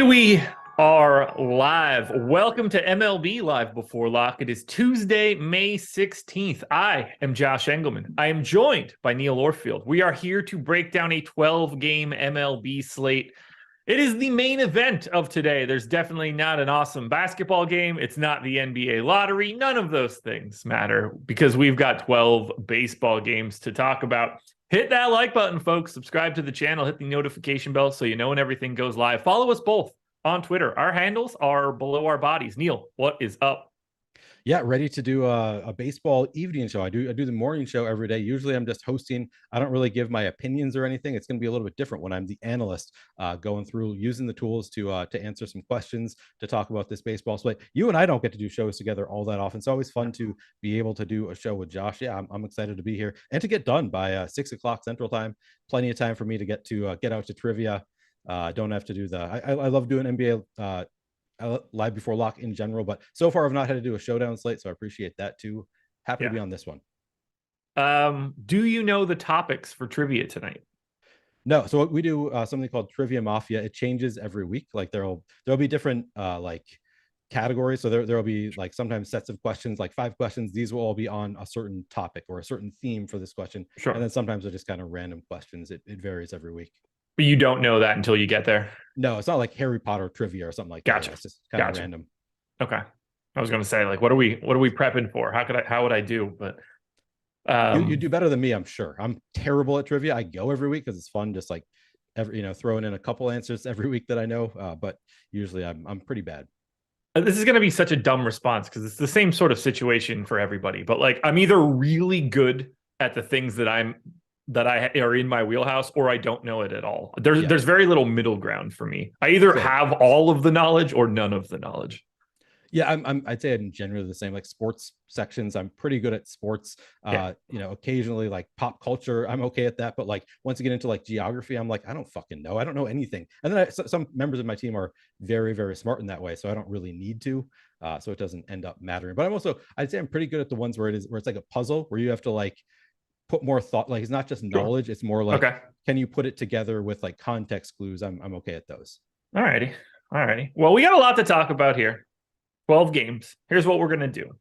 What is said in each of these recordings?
We are live. Welcome to MLB Live Before Lock. It is Tuesday, May 16th. I am Josh Engleman. I am joined by Neil Ofield. We are here to break down a 12-game MLB slate. It is the main event of today. There's definitely not an awesome basketball game. It's not the NBA lottery. None of those things matter because we've got 12 baseball games to talk about. Hit that like button, folks. Subscribe to the channel. Hit the notification bell so you know when everything goes live. Follow us both on Twitter. Our handles are below our bodies. Neil, what is up? Yeah, ready to do a baseball evening show. I do the morning show every day. Usually I'm just hosting. I don't really give my opinions or anything. It's going to be a little bit different when I'm the analyst, going through using the tools to answer some questions, to talk about this baseball slate. You and I don't get to do shows together all that often. It's always fun to be able to do a show with Josh. Yeah, I'm excited to be here and to get done by 6 o'clock Central Time. Plenty of time for me to get out to trivia. Don't have to do I love doing NBA live before lock in general, but so far I've not had to do a showdown slate, so I appreciate that too. Happy to be on this one. Do you know the topics for trivia tonight? No, so we do something called Trivia Mafia. It changes every week. Like there'll be different like categories. So there'll be like sometimes sets of questions, like 5 questions. These will all be on a certain topic or a certain theme for this question. Sure. And then sometimes they're just kind of random questions. It varies every week. But you don't know that until you get there? No, it's not like Harry Potter trivia or something like that. It's just kind of random. Okay. I was going to say, like, what are we prepping for? How would I do? But you do better than me, I'm sure. I'm terrible at trivia. I go every week because it's fun, just like throwing in a couple answers every week that I know. But usually I'm pretty bad. This is going to be such a dumb response because it's the same sort of situation for everybody. But like, I'm either really good at the things that I are in my wheelhouse, or I don't know it at all. There's very little middle ground for me. I either have all of the knowledge or none of the knowledge. Yeah, I'd say I'm generally the same. Like sports sections, I'm pretty good at sports. Occasionally like pop culture, I'm okay at that. But like once you get into like geography, I'm like, I don't fucking know. I don't know anything. And then some members of my team are very, very smart in that way, so I don't really need to. So it doesn't end up mattering. But I'd say I'm pretty good at the ones where it's like a puzzle where you have to like put more thought. Like it's not just knowledge. It's more like, can you put it together with like context clues? I'm okay at those. All righty. Well, we got a lot to talk about here. 12 games. Here's what we're going to do.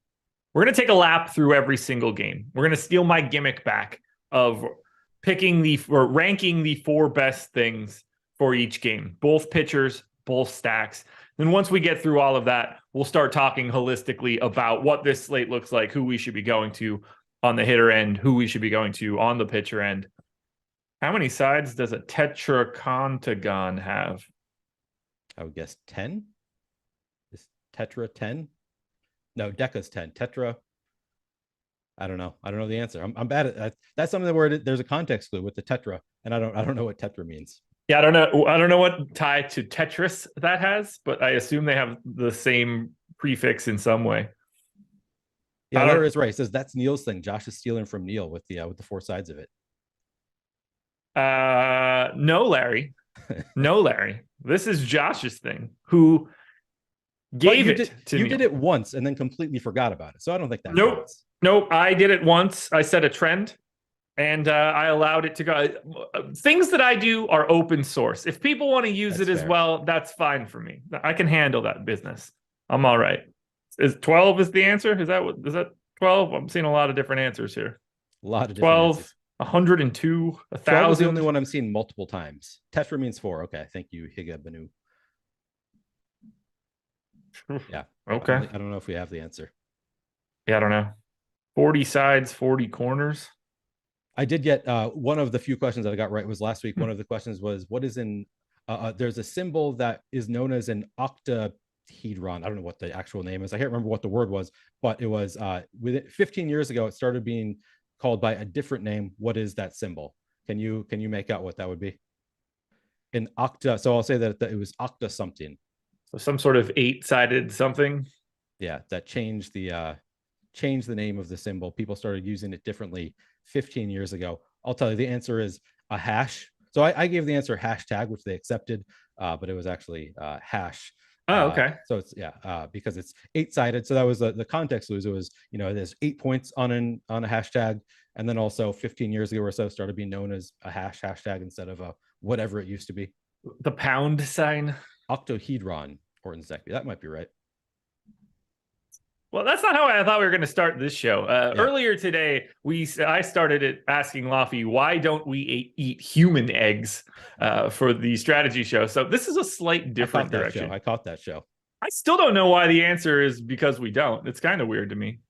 We're going to take a lap through every single game. We're going to steal my gimmick back of ranking the 4 best things for each game. Both pitchers, both stacks. Then once we get through all of that, we'll start talking holistically about what this slate looks like, who we should be going to on the hitter end, who we should be going to on the pitcher end. How many sides does a tetrachontagon have? I would guess 10. Is tetra 10? No, deca's 10. Tetra, I don't know the answer. I'm bad at that. That's something where there's a context clue with the tetra, and I don't know what tetra means. Yeah, I don't know what tie to Tetris that has, but I assume they have the same prefix in some way. Yeah, there is, right. It says that's Neil's thing. Josh is stealing from Neil with the 4 sides of it. No, Larry. No, Larry. This is Josh's thing. Who gave it to me? You did it once and then completely forgot about it. So I don't think that. Nope. I did it once. I set a trend, and I allowed it to go. Things that I do are open source. If people want to use it as well, that's fine for me. I can handle that business. I'm all right. Is 12 is the answer? Is that 12? I'm seeing a lot of different answers here. A lot of 12, 102, 1,000. 12 is the only one I'm seeing multiple times. Tetra means 4. Okay, thank you, Higa Banu. Yeah. Okay. I don't know if we have the answer. Yeah, I don't know. 40 sides, 40 corners. I did get one of the few questions that I got right was last week. One of the questions was, what is there's a symbol that is known as an octahedron. I don't know what the actual name is. I can't remember what the word was, but it was within 15 years ago, it started being called by a different name. What is that symbol? Can you make out what that would be? An octa. So I'll say that it was octa something. So some sort of 8-sided something. Yeah, that changed the name of the symbol. People started using it differently 15 years ago. I'll tell you, the answer is a hash. So I gave the answer hashtag, which they accepted, but it was actually hash. Oh, okay. So it's because it's 8-sided. So that was the context clues. It was, there's 8 points on a hashtag, and then also 15 years ago or so started being known as a hashtag instead of a whatever it used to be. The pound sign. Octohedron or Zekby. That might be right. Well, that's not how I thought we were going to start this show. Yeah. Earlier today, I started it asking Laffy, why don't we eat human eggs for the strategy show? So this is a slight different direction. I caught that show. I still don't know why the answer is because we don't. It's kind of weird to me.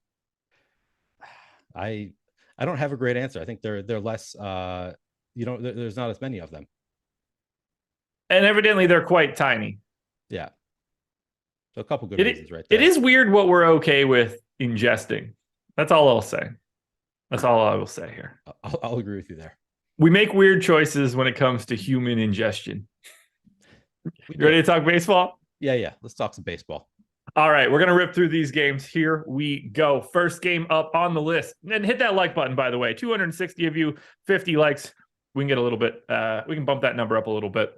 I don't have a great answer. I think they're less. There's not as many of them. And evidently, they're quite tiny. Yeah. So a couple good reasons right there. It is weird what we're okay with ingesting. That's all I'll say. That's all I will say here. I'll agree with you there. We make weird choices when it comes to human ingestion. You ready to talk baseball? Yeah. Let's talk some baseball. All right, we're going to rip through these games. Here we go. First game up on the list. And hit that like button, by the way. 260 of you, 50 likes. We can get a little bit, we can bump that number up a little bit.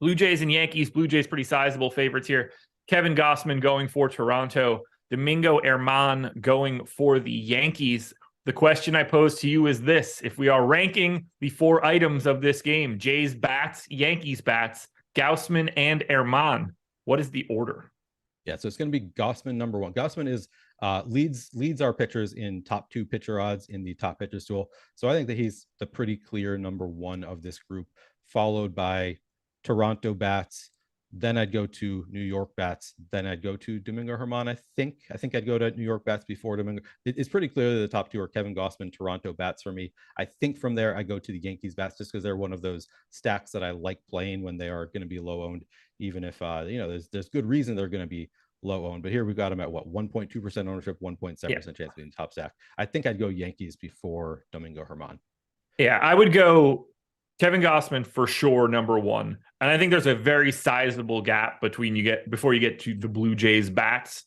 Blue Jays and Yankees. Blue Jays pretty sizable favorites here. Kevin Gausman going for Toronto. Domingo Germán going for the Yankees. The question I pose to you is this. If we are ranking the 4 items of this game, Jays bats, Yankees bats, Gausman, and Germán, what is the order? Yeah, so it's going to be Gausman number 1. Gausman is leads our pitchers in top 2 pitcher odds in the top pitchers tool. So I think that he's the pretty clear number 1 of this group, followed by Toronto bats. Then I'd go to New York bats. Then I'd go to Domingo Germán. I think I'd go to New York bats before Domingo. It's pretty clear that the top 2 are Kevin Gausman, Toronto bats for me. I think from there I go to the Yankees bats just because they're one of those stacks that I like playing when they are going to be low owned, even if there's good reason they're going to be low owned. But here we've got them at what, 1.2% ownership, 1.7% chance being top stack. I think I'd go Yankees before Domingo Germán. Yeah, I would go Kevin Gausman for sure, number 1. And I think there's a very sizable gap before you get to the Blue Jays bats.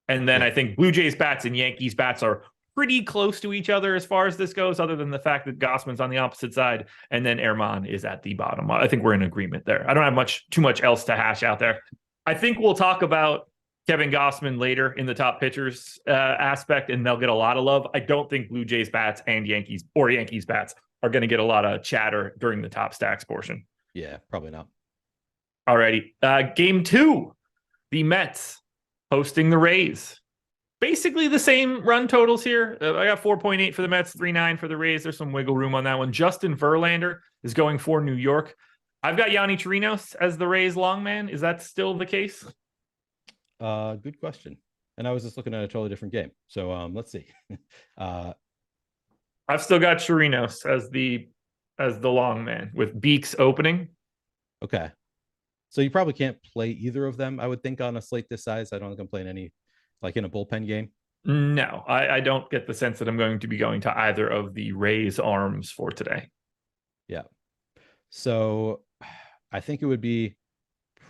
And then I think Blue Jays bats and Yankees bats are pretty close to each other as far as this goes, other than the fact that Gausman's on the opposite side and then Germán is at the bottom. I think we're in agreement there. I don't have too much else to hash out there. I think we'll talk about Kevin Gausman later in the top pitchers aspect, and they'll get a lot of love. I don't think Blue Jays bats and Yankees bats are going to get a lot of chatter during the top stacks portion. Yeah, probably not. Alrighty. Game 2, the Mets hosting the Rays. Basically the same run totals here. I got 4.8 for the Mets, 3.9 for the Rays. There's some wiggle room on that one. Justin Verlander is going for New York. I've got Yanni Chirinos as the Rays long man. Is that still the case? Good question. And I was just looking at a totally different game. So let's see. I've still got Chirinos as the long man with Beeks opening. Okay. So you probably can't play either of them, I would think, on a slate this size. I don't think I'm playing any, like in a bullpen game. No, I don't get the sense that I'm going to be going to either of the Rays arms for today. Yeah. So I think it would be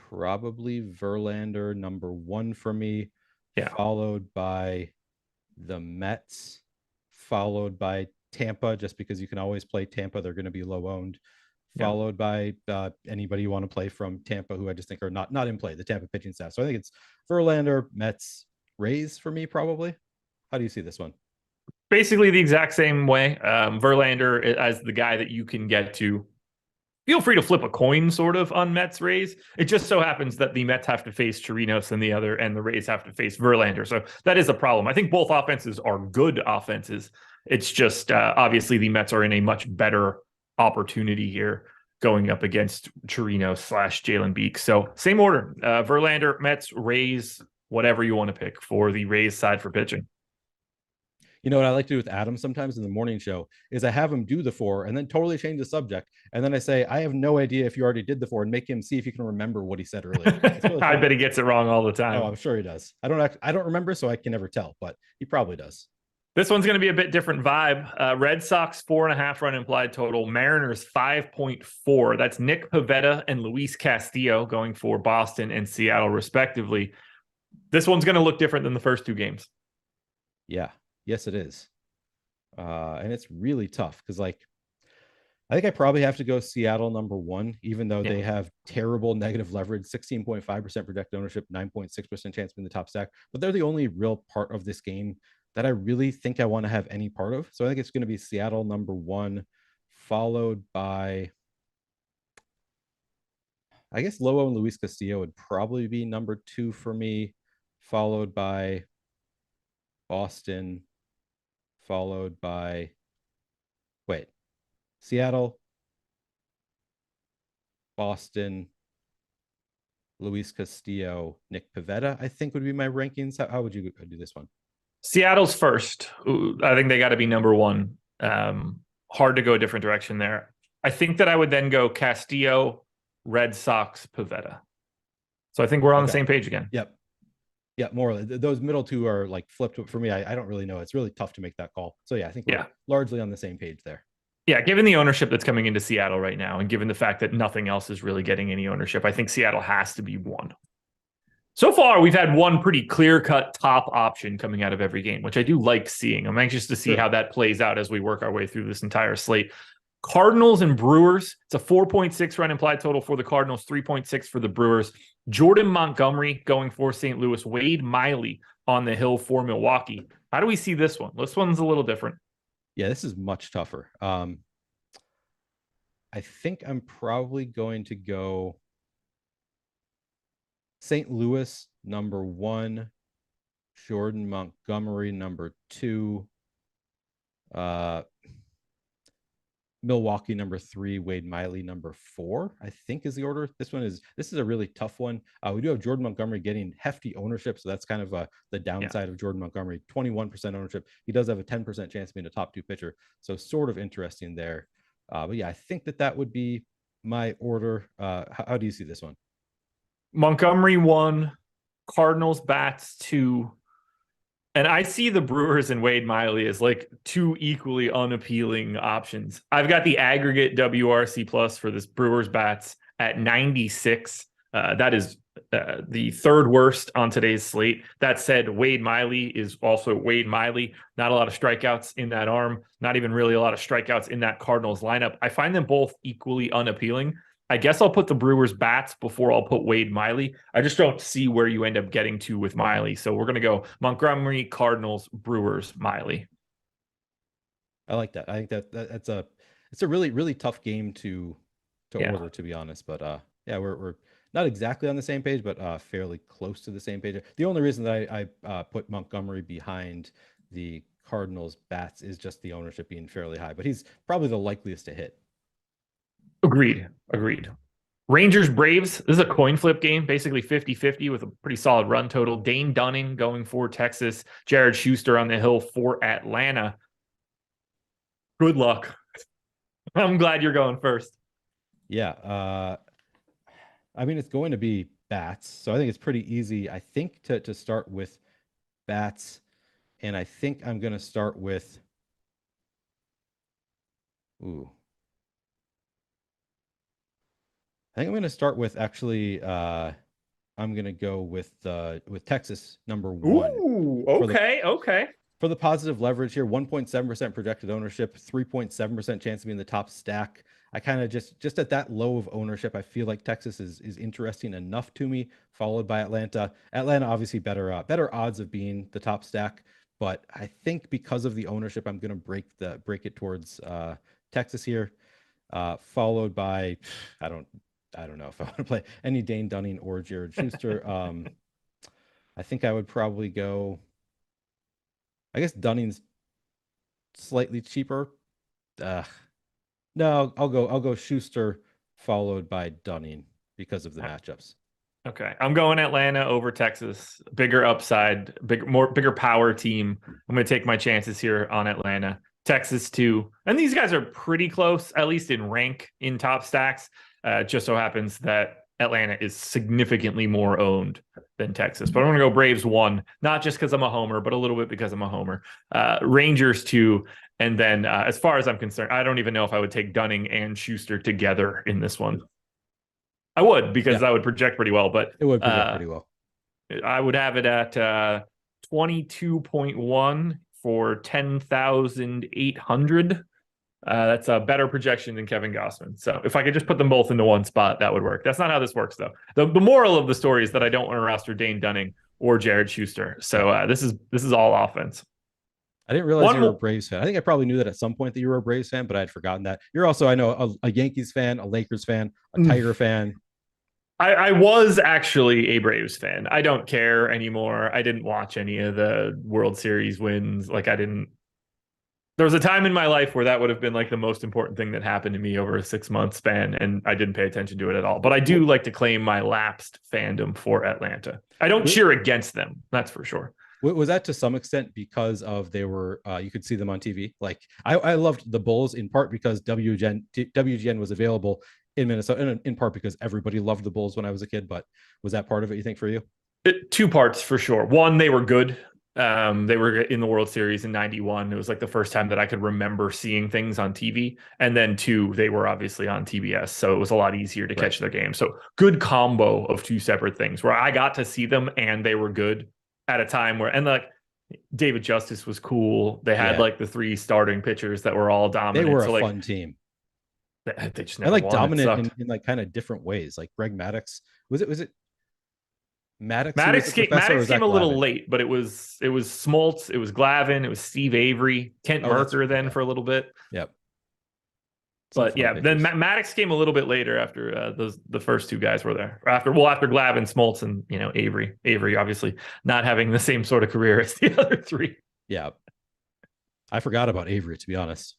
probably Verlander number 1 for me, followed by the Mets, followed by Tampa, just because you can always play Tampa. They're going to be low owned. Followed by anybody you want to play from Tampa who I just think are not in play, the Tampa pitching staff. So I think it's Verlander, Mets, Rays for me, probably. How do you see this one? Basically the exact same way. Verlander as the guy that you can get to. Feel free to flip a coin sort of on Mets Rays. It just so happens that the Mets have to face Chirinos and the Rays have to face Verlander. So that is a problem. I think both offenses are good offenses. It's just obviously the Mets are in a much better opportunity here going up against Chirinos/Jalen Beeks. So same order, Verlander, Mets, Rays, whatever you want to pick for the Rays side for pitching. You know what I like to do with Adam sometimes in the morning show is I have him do the 4 and then totally change the subject. And then I say, I have no idea if you already did the 4, and make him see if he can remember what he said earlier. Really I bet he gets it wrong all the time. Oh, I'm sure he does. I don't remember, so I can never tell, but he probably does. This one's going to be a bit different vibe. Red Sox 4.5 run implied total. Mariners 5.4. That's Nick Pivetta and Luis Castillo going for Boston and Seattle respectively. This one's going to look different than the first 2 games. Yeah. Yes, it is. And it's really tough because, like, I think I probably have to go Seattle number 1, even though they have terrible negative leverage, 16.5% projected ownership, 9.6% chance being the top stack. But they're the only real part of this game that I really think I want to have any part of. So I think it's going to be Seattle number 1, followed by I guess Lobo and Luis Castillo would probably be number 2 for me, followed by Boston, followed by Seattle, Boston, Luis Castillo, Nick Pivetta, I think would be my rankings. How would you do this one? Seattle's first. I think they got to be number 1. Hard to go a different direction there. I think that I would then go Castillo, Red Sox, Pivetta. So I think we're on the same page again. Yep. Yeah, more those middle two are like flipped for me. I don't really know. It's really tough to make that call. So yeah, I think we're largely on the same page there. Yeah, given the ownership that's coming into Seattle right now, and given the fact that nothing else is really getting any ownership, I think Seattle has to be 1. So far, we've had one pretty clear-cut top option coming out of every game, which I do like seeing. I'm anxious to see how that plays out as we work our way through this entire slate. Cardinals and Brewers. It's a 4.6 run implied total for the Cardinals, 3.6 for the Brewers. Jordan Montgomery going for St. Louis. Wade Miley on the hill for Milwaukee. How do we see this one? This one's a little different. Yeah, this is much tougher. I think I'm probably going to go St. Louis, number 1, Jordan Montgomery, number 2, Milwaukee, number 3, Wade Miley, number 4, I think is the order. This is a really tough one. We do have Jordan Montgomery getting hefty ownership, so that's kind of the downside of Jordan Montgomery. 21% ownership. He does have a 10% chance of being a top 2 pitcher, so sort of interesting there. But yeah, I think that would be my order. How do you see this one? Montgomery 1, Cardinals bats 2, and I see the Brewers and Wade Miley as like 2 equally unappealing options. I've got the aggregate WRC plus for this Brewers bats at 96. That is the 3rd worst on today's slate. That said, Wade Miley is also Wade Miley. Not a lot of strikeouts in that arm. Not even really a lot of strikeouts in that Cardinals lineup. I find them both equally unappealing. I guess I'll put the Brewers bats before I'll put Wade Miley. I just don't see where you end up getting to with Miley. So we're going to go Montgomery, Cardinals, Brewers, Miley. I like that. I think it's a really, really tough game to order, to be honest. But yeah, we're not exactly on the same page, but fairly close to the same page. The only reason that I put Montgomery behind the Cardinals bats is just the ownership being fairly high, but he's probably the likeliest to hit. Agreed. Rangers, Braves. This is a coin flip game, basically 50-50 with a pretty solid run total. Dane Dunning going for Texas. Jared Schuster on the hill for Atlanta. Good luck. I'm glad you're going first. Yeah. I mean, it's going to be bats, so I think it's pretty easy, I think, to start with bats. And I think I'm going to start with... I think I'm going to start with I'm going to go with Texas, number 1. Ooh, okay. For the positive leverage here, 1.7% projected ownership, 3.7% chance of being in the top stack. I kind of just at that low of ownership, I feel like Texas is interesting enough to me, followed by Atlanta. Atlanta, obviously better odds of being the top stack, but I think because of the ownership, I'm going to break it towards Texas here, followed by I don't know if I want to play any Dane Dunning or Jared Schuster. I think I would probably go. I guess Dunning's slightly cheaper. No, I'll go Schuster followed by Dunning because of the matchups. Okay, I'm going Atlanta over Texas. Bigger upside, bigger power team. I'm going to take my chances here on Atlanta. Texas 2, and these guys are pretty close, at least in rank in top stacks. Just so happens that Atlanta is significantly more owned than Texas. But I'm going to go Braves 1, not just because I'm a homer, but a little bit because I'm a homer. Rangers 2, and then as far as I'm concerned, I don't even know if I would take Dunning and Schuster together in this one. I would, because that would project pretty well, but it would project pretty well. I would have it at 22.1 for 10,800. That's a better projection than Kevin Gossman. So if I could just put them both into one spot, that would work. That's not how this works, though. The moral of the story is that I don't want to roster Dane Dunning or Jared Schuster. So this is all offense. I didn't realize you were a Braves fan. I think I probably knew that at some point that you were a Braves fan, but I had forgotten that. You're also, I know, a Yankees fan, a Lakers fan, a Tiger fan. I was actually a Braves fan. I don't care anymore. I didn't watch any of the World Series wins. Like I didn't. There was a time in my life where that would have been like the most important thing that happened to me over a 6-month span, and I didn't pay attention to it at all. But I do like to claim my lapsed fandom for Atlanta. I don't cheer against them, that's for sure. Was that to some extent because of they were you could see them on TV? Like I loved the Bulls in part because WGN was available in Minnesota, and in part because everybody loved the Bulls when I was a kid. But was that part of it, you think, for you? Two parts for sure. One, they were good. They were in the World Series in '91. It was like the first time that I could remember seeing things on TV. And then two, they were obviously on TBS, so it was a lot easier to catch their game. So good combo of two separate things where I got to see them and they were good at a time where, and like David Justice was cool. They had like the 3 starting pitchers that were all dominant. They were a like, fun team. They just never like dominant in like kind of different ways. Like Greg Maddux. Was it Maddux came a little late, but it was Smoltz, it was Glavine, it was Steve Avery, Kent Merker then for a little bit. Yep. But yeah, then Maddux came a little bit later after the first 2 guys were there. After Glavine, Smoltz, and Avery. Avery obviously not having the same sort of career as the other 3. Yeah, I forgot about Avery, to be honest.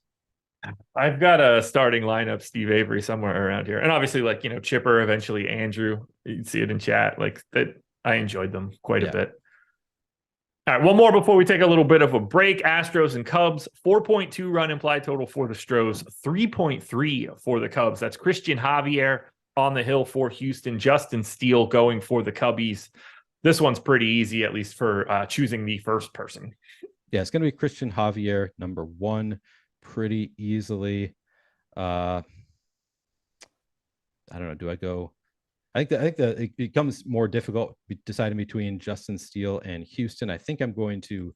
I've got a starting lineup, Steve Avery, somewhere around here, and obviously like Chipper, eventually Andrew. You can see it in chat. Like that, I enjoyed them quite a bit. All right, one more before we take a little bit of a break. Astros and Cubs, 4.2 run implied total for the Stros, 3.3 for the Cubs. That's Christian Javier on the hill for Houston, Justin Steele going for the Cubbies. This one's pretty easy, at least for choosing the first person. Yeah, it's going to be Christian Javier, number 1, pretty easily. I don't know. Do I go? I think that it becomes more difficult deciding between Justin Steele and Houston. I think I'm going to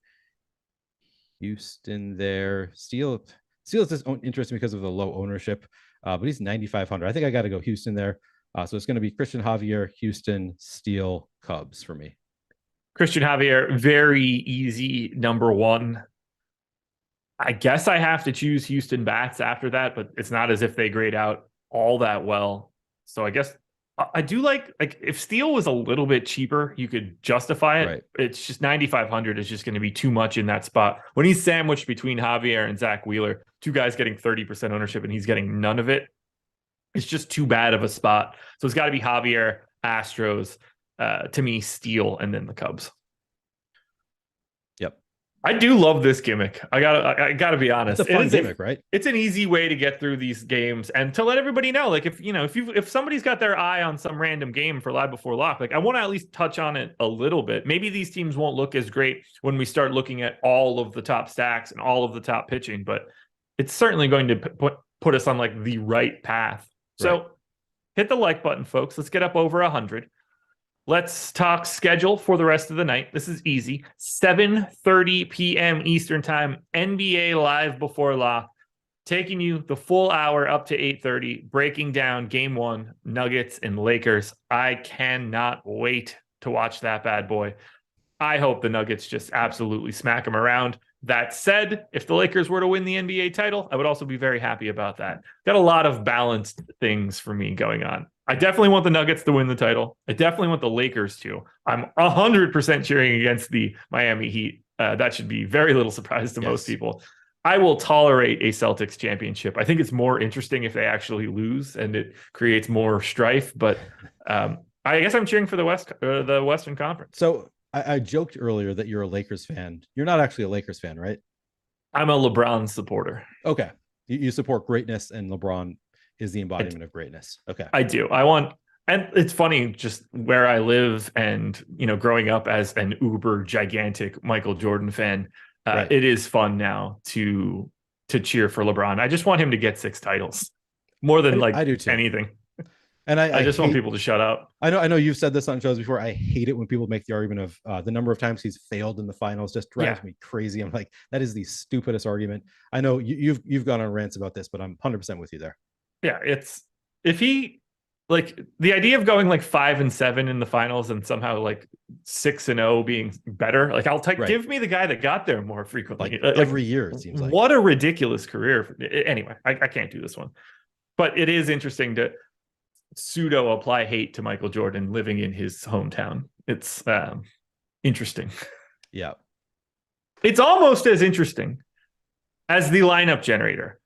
Houston there. Steele is just interesting because of the low ownership, but he's 9,500. I think I got to go Houston there. So it's going to be Christian Javier, Houston, Steele, Cubs for me. Christian Javier, very easy number 1. I guess I have to choose Houston bats after that, but it's not as if they grade out all that well. So I guess I do like if Steele was a little bit cheaper, you could justify it. Right. It's just 9,500 is just going to be too much in that spot. When he's sandwiched between Javier and Zach Wheeler, 2 guys getting 30% ownership and he's getting none of it, it's just too bad of a spot. So it's got to be Javier, Astros, to me, Steele, and then the Cubs. Yep. I do love this gimmick. I gotta be honest. It's a fun gimmick, right? It's an easy way to get through these games and to let everybody know, like if somebody's got their eye on some random game for Live Before Lock, like I want to at least touch on it a little bit. Maybe these teams won't look as great when we start looking at all of the top stacks and all of the top pitching, but it's certainly going to put us on like the right path. So hit the like button, folks. Let's get up over 100. Let's talk schedule for the rest of the night. This is easy. 7:30 p.m. Eastern Time, NBA Live Before Lock, taking you the full hour up to 8:30, breaking down Game 1, Nuggets and Lakers. I cannot wait to watch that bad boy. I hope the Nuggets just absolutely smack them around. That said, if the Lakers were to win the NBA title, I would also be very happy about that. Got a lot of balanced things for me going on. I definitely want the Nuggets to win the title. I definitely want the Lakers to. I'm 100% cheering against the Miami Heat. That should be very little surprise to most people. I will tolerate a Celtics championship. I think it's more interesting if they actually lose and it creates more strife. But I guess I'm cheering for the Western Conference. So I joked earlier that you're a Lakers fan. You're not actually a Lakers fan, right? I'm a LeBron supporter. Okay. You support greatness, and LeBron is the embodiment of greatness. Okay. I do. And it's funny just where I live and, growing up as an uber gigantic Michael Jordan fan, it is fun now to cheer for LeBron. I just want him to get 6 titles more than I do too. Anything. And I just want people to shut up. I know you've said this on shows before. I hate it when people make the argument of the number of times he's failed in the finals. Just drives me crazy. I'm like, that is the stupidest argument. I know you've gone on rants about this, but I'm 100% with you there. Yeah, it's if he like the idea of going like 5-7 in the finals and somehow like 6-0 being better. Like I'll take give me the guy that got there more frequently. Like every year it seems like. What a ridiculous career. Anyway, I can't do this one, but it is interesting to. pseudo apply hate to Michael Jordan living in his hometown. It's interesting. Yeah. It's almost as interesting as the lineup generator,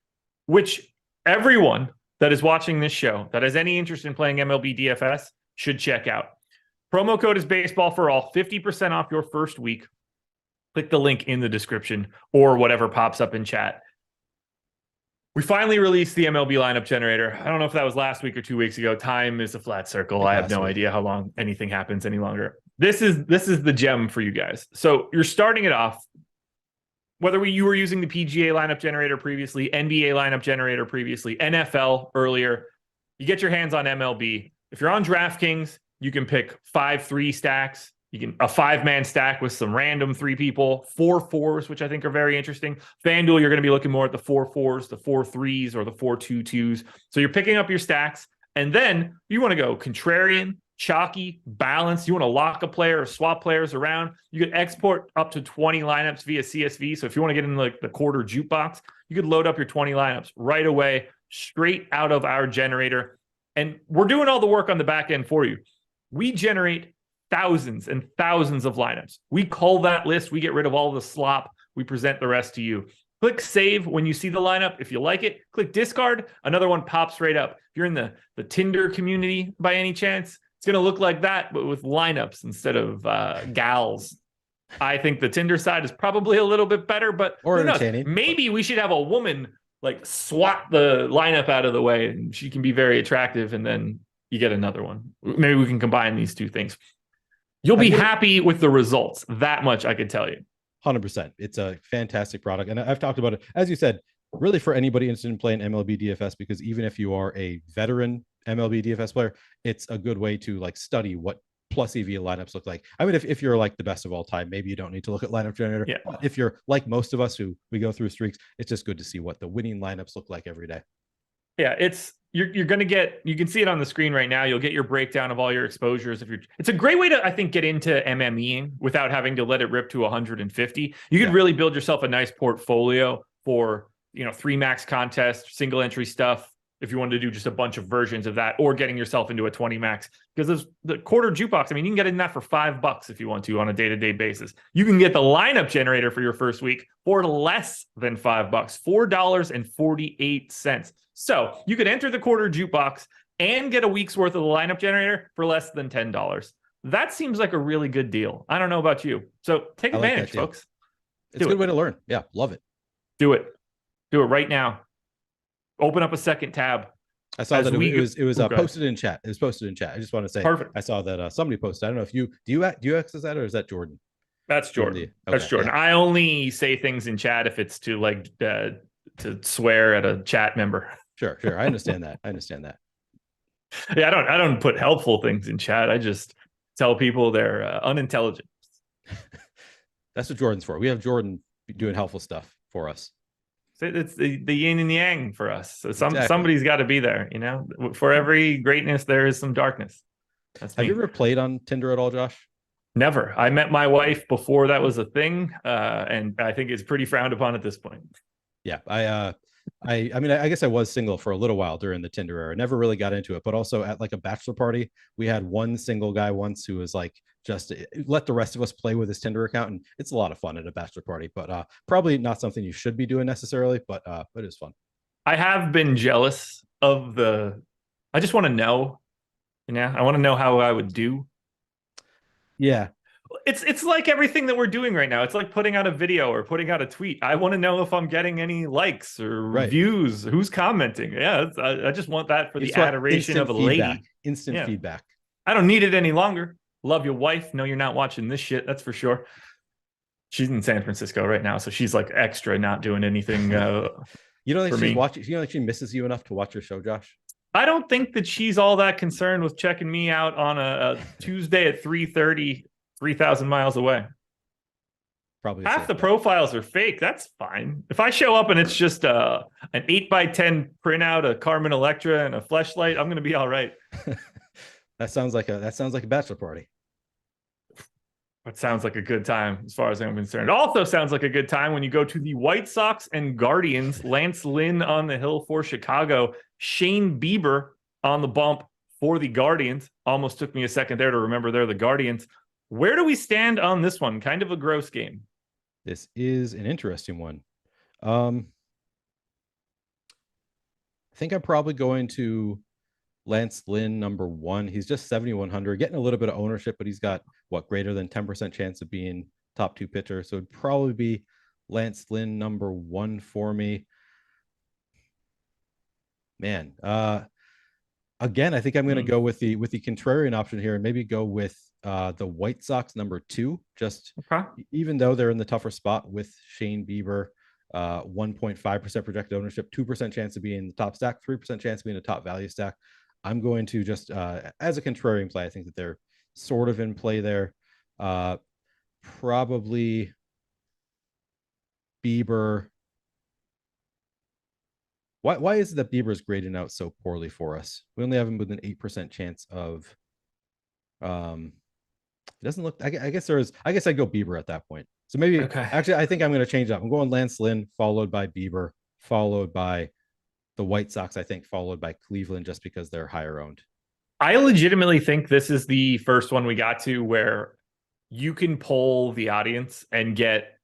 which everyone that is watching this show that has any interest in playing MLB DFS should check out. Promo code is baseball for all, 50% off your first week. Click the link in the description or whatever pops up in chat. We finally released the MLB lineup generator. I don't know if that was last week or 2 weeks ago. Time is a flat circle. I have no idea how long anything happens any longer. This is the gem for you guys. So you're starting it off. Whether you were using the PGA lineup generator previously, NBA lineup generator previously, NFL earlier, you get your hands on MLB. If you're on DraftKings, you can pick 5-3 stacks. You can a 5-man stack with some random 3 people, 4-4s, which I think are very interesting. FanDuel, you're going to be looking more at the 4-4s, the 4-3s, or the 4-2-2s. So you're picking up your stacks, and then you want to go contrarian, chalky, balanced. You want to lock a player or swap players around. You could export up to 20 lineups via CSV. So if you want to get in like the quarter jukebox, you could load up your 20 lineups right away, straight out of our generator. And we're doing all the work on the back end for you. We generate thousands and thousands of lineups. We cull that list. We get rid of all the slop. We present the rest to you. Click save when you see the lineup. If you like it, click discard. Another one pops right up. If you're in the Tinder community by any chance, it's going to look like that, but with lineups instead of gals. I think the Tinder side is probably a little bit better, but or entertaining. Maybe we should have a woman like swat the lineup out of the way, and she can be very attractive, and then you get another one. Maybe we can combine these two things. You'll be happy with the results. That much I could tell you. 100%. It's a fantastic product. And I've talked about it, as you said, really for anybody interested in playing MLB DFS, because even if you are a veteran MLB DFS player, it's a good way to like study what plus EV lineups look like. I mean, if you're like the best of all time, maybe you don't need to look at lineup generator. Yeah. But if you're like most of us who we go through streaks, it's just good to see what the winning lineups look like every day. Yeah, you're going to get, you can see it on the screen right now. You'll get your breakdown of all your exposures. It's a great way to, I think, get into MMEing without having to let it rip to 150. You could really build yourself a nice portfolio for, 3 max contest, single entry stuff. If you wanted to do just a bunch of versions of that, or getting yourself into a 20 max, because there's the quarter jukebox. I mean, you can get in that for $5 if you want to on a day-to-day basis. You can get the lineup generator for your first week for less than $5, $4.48. So you could enter the quarter jukebox and get a week's worth of the lineup generator for less than $10. That seems like a really good deal. I don't know about you. So take advantage, folks. It's a good way to learn. Yeah, love it. Do it. Do it right now. Open up a second tab. I saw that it was posted in chat. It was posted in chat. I just want to say, perfect. I saw that somebody posted. I don't know if do you access that, or is that Jordan? That's Jordan. Okay, that's Jordan. Yeah. I only say things in chat if it's to like to swear at a chat member. Sure. I understand that. Yeah, I don't put helpful things in chat. I just tell people they're unintelligent. That's what Jordan's for. We have Jordan doing helpful stuff for us. It's the yin and yang for us. So somebody's got to be there, For every greatness, there is some darkness. Have you ever played on Tinder at all, Josh? Never. I met my wife before that was a thing, and I think it's pretty frowned upon at this point. Yeah, I mean, I guess I was single for a little while during the Tinder era. Never really got into it, but also at like a bachelor party, we had one single guy once who was like, just let the rest of us play with his Tinder account. And it's a lot of fun at a bachelor party, but probably not something you should be doing necessarily, but it is fun. I have been jealous of I just want to know, I want to know how I would do. Yeah. It's like everything that we're doing right now. It's like putting out a video or putting out a tweet. I want to know if I'm getting any likes or reviews, who's commenting. Yeah, I just want that for the adoration of a lady. Instant feedback. I don't need it any longer. Love your wife. No, you're not watching this shit. That's for sure. She's in San Francisco right now, so she's like extra not doing anything. You don't think she's watching? You don't think she misses you enough to watch your show, Josh? I don't think that she's all that concerned with checking me out on a Tuesday at 3:30. 3,000 miles away. Probably half the profiles are fake. That's fine. If I show up and it's just an 8x10 printout, a Carmen Electra, and a fleshlight, I'm going to be all right. That sounds like a bachelor party. It sounds like a good time as far as I'm concerned. It also sounds like a good time when you go to the White Sox and Guardians. Lance Lynn on the hill for Chicago. Shane Bieber on the bump for the Guardians. Almost took me a second there to remember they're the Guardians. Where do we stand on this one? Kind of a gross game. This is an interesting one. I think I'm probably going to Lance Lynn, number 1. He's just 7,100, getting a little bit of ownership, but he's got what, greater than 10% chance of being top 2 pitcher. So it'd probably be Lance Lynn, number 1 for me. Man, again, I think I'm going to go with the contrarian option here and maybe go with the White Sox, number 2. Just even though they're in the tougher spot with Shane Bieber, 1.5% projected ownership, 2% chance of being in the top stack, 3% chance of being a top value stack. I'm going to just, as a contrarian play, I think that they're sort of in play there. Probably Bieber. Why is it that Bieber is grading out so poorly for us? We only have him with an 8% chance of. It doesn't look. I guess I'd go Bieber at that point. So maybe actually, I think I'm going to change up. I'm going Lance Lynn, followed by Bieber, followed by the White Sox, I think, followed by Cleveland, just because they're higher owned. I legitimately think this is the first one we got to where you can poll the audience and get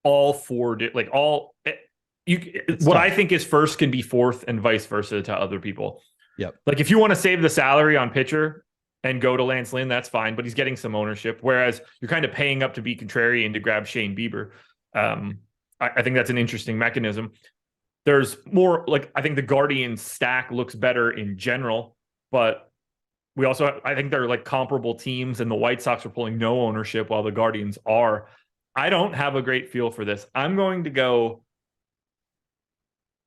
all 4, like all. What I think is first can be fourth and vice versa to other people. Yep. Like if you want to save the salary on pitcher and go to Lance Lynn, that's fine, but he's getting some ownership. Whereas you're kind of paying up to be contrarian to grab Shane Bieber. I think that's an interesting mechanism. There's more, like, I think the Guardians stack looks better in general, but we also, I think they're like comparable teams, and the White Sox are pulling no ownership while the Guardians are. I don't have a great feel for this. I'm going to go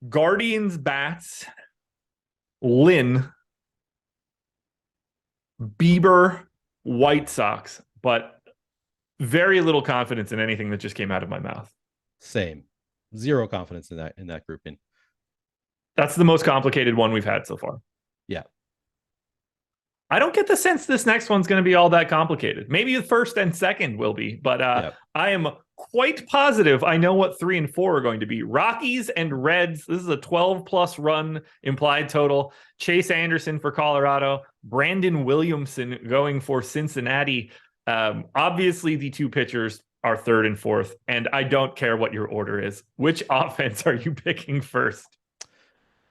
Guardians bats, Lynn, Bieber, White Sox, but very little confidence in anything that just came out of my mouth. Same. Zero confidence in that grouping. That's the most complicated one we've had so far. Yeah. I don't get the sense this next one's going to be all that complicated. Maybe the first and second will be, but I am quite positive I know what 3 and 4 are going to be. Rockies and Reds. This is a 12+ run implied total. Chase Anderson for Colorado. Brandon Williamson going for Cincinnati. Obviously, the 2 pitchers are 3rd and 4th, and I don't care what your order is. Which offense are you picking first?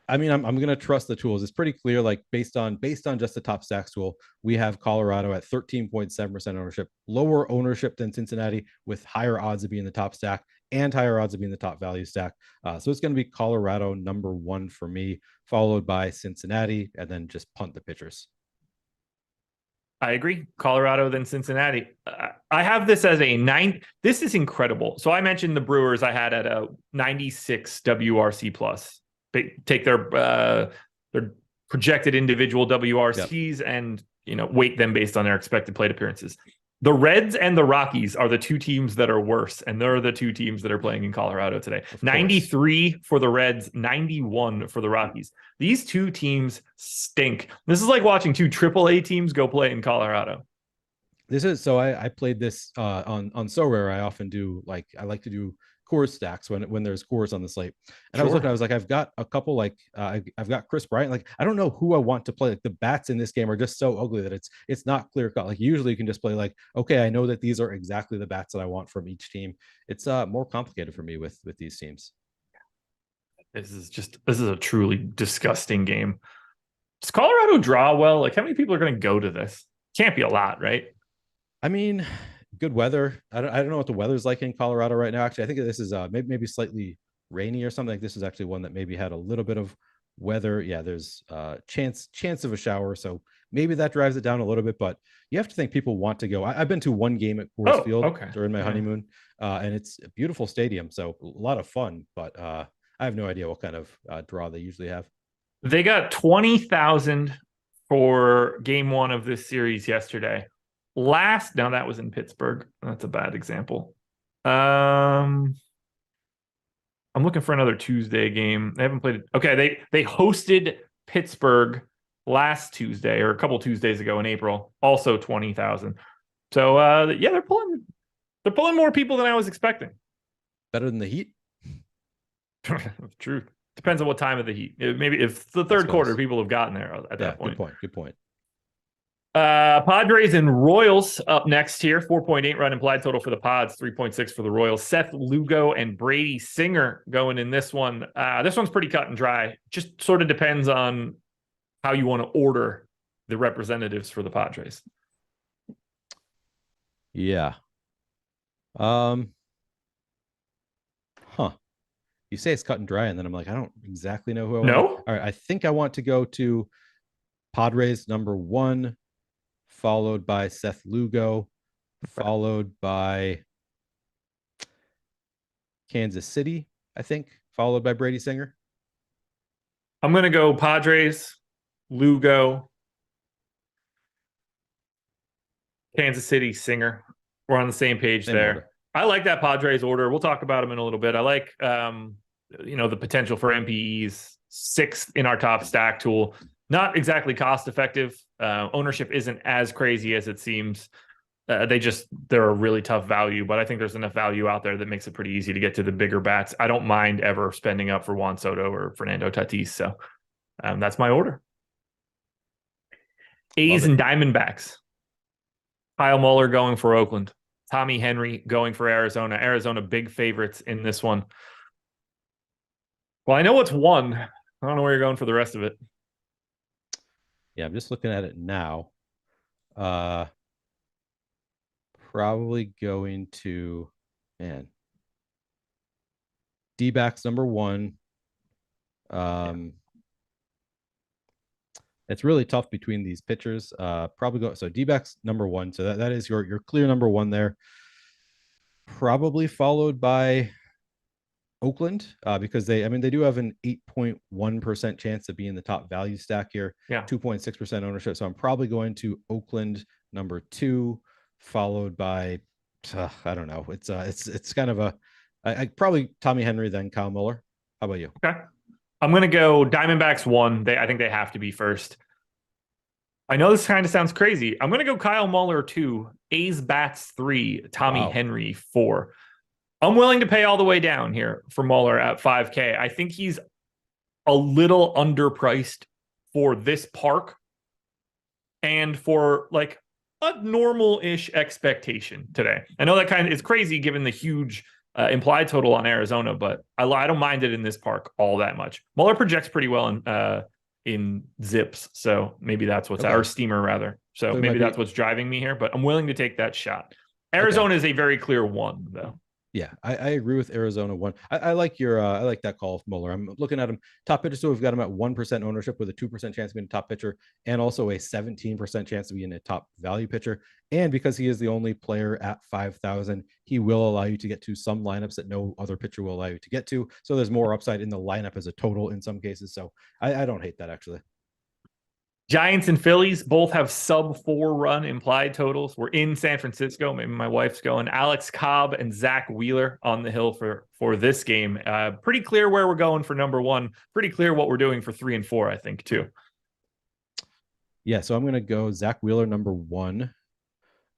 I mean, I'm going to trust the tools. It's pretty clear, like based on just the top stacks tool, we have Colorado at 13.7% ownership, lower ownership than Cincinnati, with higher odds of being the top stack and higher odds of being the top value stack. So it's going to be Colorado number 1 for me, followed by Cincinnati, and then just punt the pitchers. I agree. Colorado, then Cincinnati. I have this as a 9. This is incredible. So I mentioned the Brewers I had at a 96 WRC plus. They take their projected individual WRCs and weight them based on their expected plate appearances. The Reds and the Rockies are the 2 teams that are worse, and they're the 2 teams that are playing in Colorado today. 93 for the Reds, 91 for the Rockies. These 2 teams stink. This is like watching 2 AAA teams go play in Colorado. This is so I played this on So Rare. I often do I like to do Coors stacks when there's Coors on the slate. And I was looking, I was like, I've got a couple, I've got Chris Bryant. Like, I don't know who I want to play. Like, the bats in this game are just so ugly that it's not clear cut. Like, usually you can just play like, okay, I know that these are exactly the bats that I want from each team. It's more complicated for me with these teams. This is a truly disgusting game. Does Colorado draw well? Like, how many people are going to go to this? Can't be a lot, right? I mean, good weather. I don't know what the weather's like in Colorado right now. Actually, I think this is maybe slightly rainy or something. Like, this is actually one that maybe had a little bit of weather. Yeah, there's chance of a shower, so maybe that drives it down a little bit. But you have to think people want to go. I've been to one game at Coors Field during my honeymoon, and it's a beautiful stadium, so a lot of fun. But I have no idea what kind of draw they usually have. They got 20,000 for game 1 of this series yesterday. Now that was in Pittsburgh. That's a bad example. I'm looking for another Tuesday game. They haven't played it. Okay, they hosted Pittsburgh last Tuesday, or a couple Tuesdays ago in April. Also 20,000. So yeah, they're pulling more people than I was expecting. Better than the Heat. True. Depends on what time of the Heat. Maybe if the third quarter, people have gotten there at that point. Good point. Padres and Royals up next here. 4.8 run implied total for the Pods, 3.6 for the Royals. Seth Lugo and Brady Singer going in this one. This one's pretty cut and dry. Just sort of depends on how you want to order the representatives for the Padres. Yeah. You say it's cut and dry, and then I'm like, I don't exactly know who I want. No? All right, I think I want to go to Padres number 1, followed by Seth Lugo, followed by Kansas City, I think, followed by Brady Singer. I'm going to go Padres, Lugo, Kansas City, Singer. We're on the same page there. Order. I like that Padres order. We'll talk about them in a little bit. I like, the potential for MPEs, 6th in our top stack tool. Not exactly cost effective. Ownership isn't as crazy as it seems. They're a really tough value, but I think there's enough value out there that makes it pretty easy to get to the bigger bats. I don't mind ever spending up for Juan Soto or Fernando Tatis. So that's my order. A's and Diamondbacks. Kyle Muller going for Oakland. Tommy Henry going for Arizona. Arizona big favorites in this one. Well, I know it's 1. I don't know where you're going for the rest of it. Yeah, I'm just looking at it now. Probably going to, D-backs number 1. It's really tough between these pitchers. Probably go so D-backs number 1. So that is your clear number 1 there. Probably followed by Oakland, because they do have an 8.1% chance to be in the top value stack here. Yeah, 2.6% ownership. So I'm probably going to Oakland number 2, followed by I don't know. It's kind of I probably Tommy Henry, then Kyle Muller. How about you? Okay, I'm going to go Diamondbacks 1. I think they have to be first. I know this kind of sounds crazy. I'm going to go Kyle Muller 2, A's bats 3, Tommy Henry 4. I'm willing to pay all the way down here for Muller at 5K. I think he's a little underpriced for this park and for like a normal-ish expectation today. I know that kind of is crazy given the huge implied total on Arizona, but I don't mind it in this park all that much. Muller projects pretty well in zips, so maybe that's what's or steamer rather. So maybe that's what's driving me here, but I'm willing to take that shot. Arizona is a very clear 1 though. Yeah, I agree with Arizona 1. I like I like that call of Muller. I'm looking at him top pitcher, so we've got him at 1% ownership with a 2% chance of being a top pitcher, and also a 17% chance of being a top value pitcher. And because he is the only player at 5,000, he will allow you to get to some lineups that no other pitcher will allow you to get to. So there's more upside in the lineup as a total in some cases. So I don't hate that actually. Giants and Phillies both have sub 4 run implied totals. We're in San Francisco. Maybe my wife's going. Alex Cobb and Zach Wheeler on the hill for this game. Pretty clear where we're going for number 1. Pretty clear what we're doing for 3 and 4, I think, too. Yeah, so I'm going to go Zach Wheeler number 1.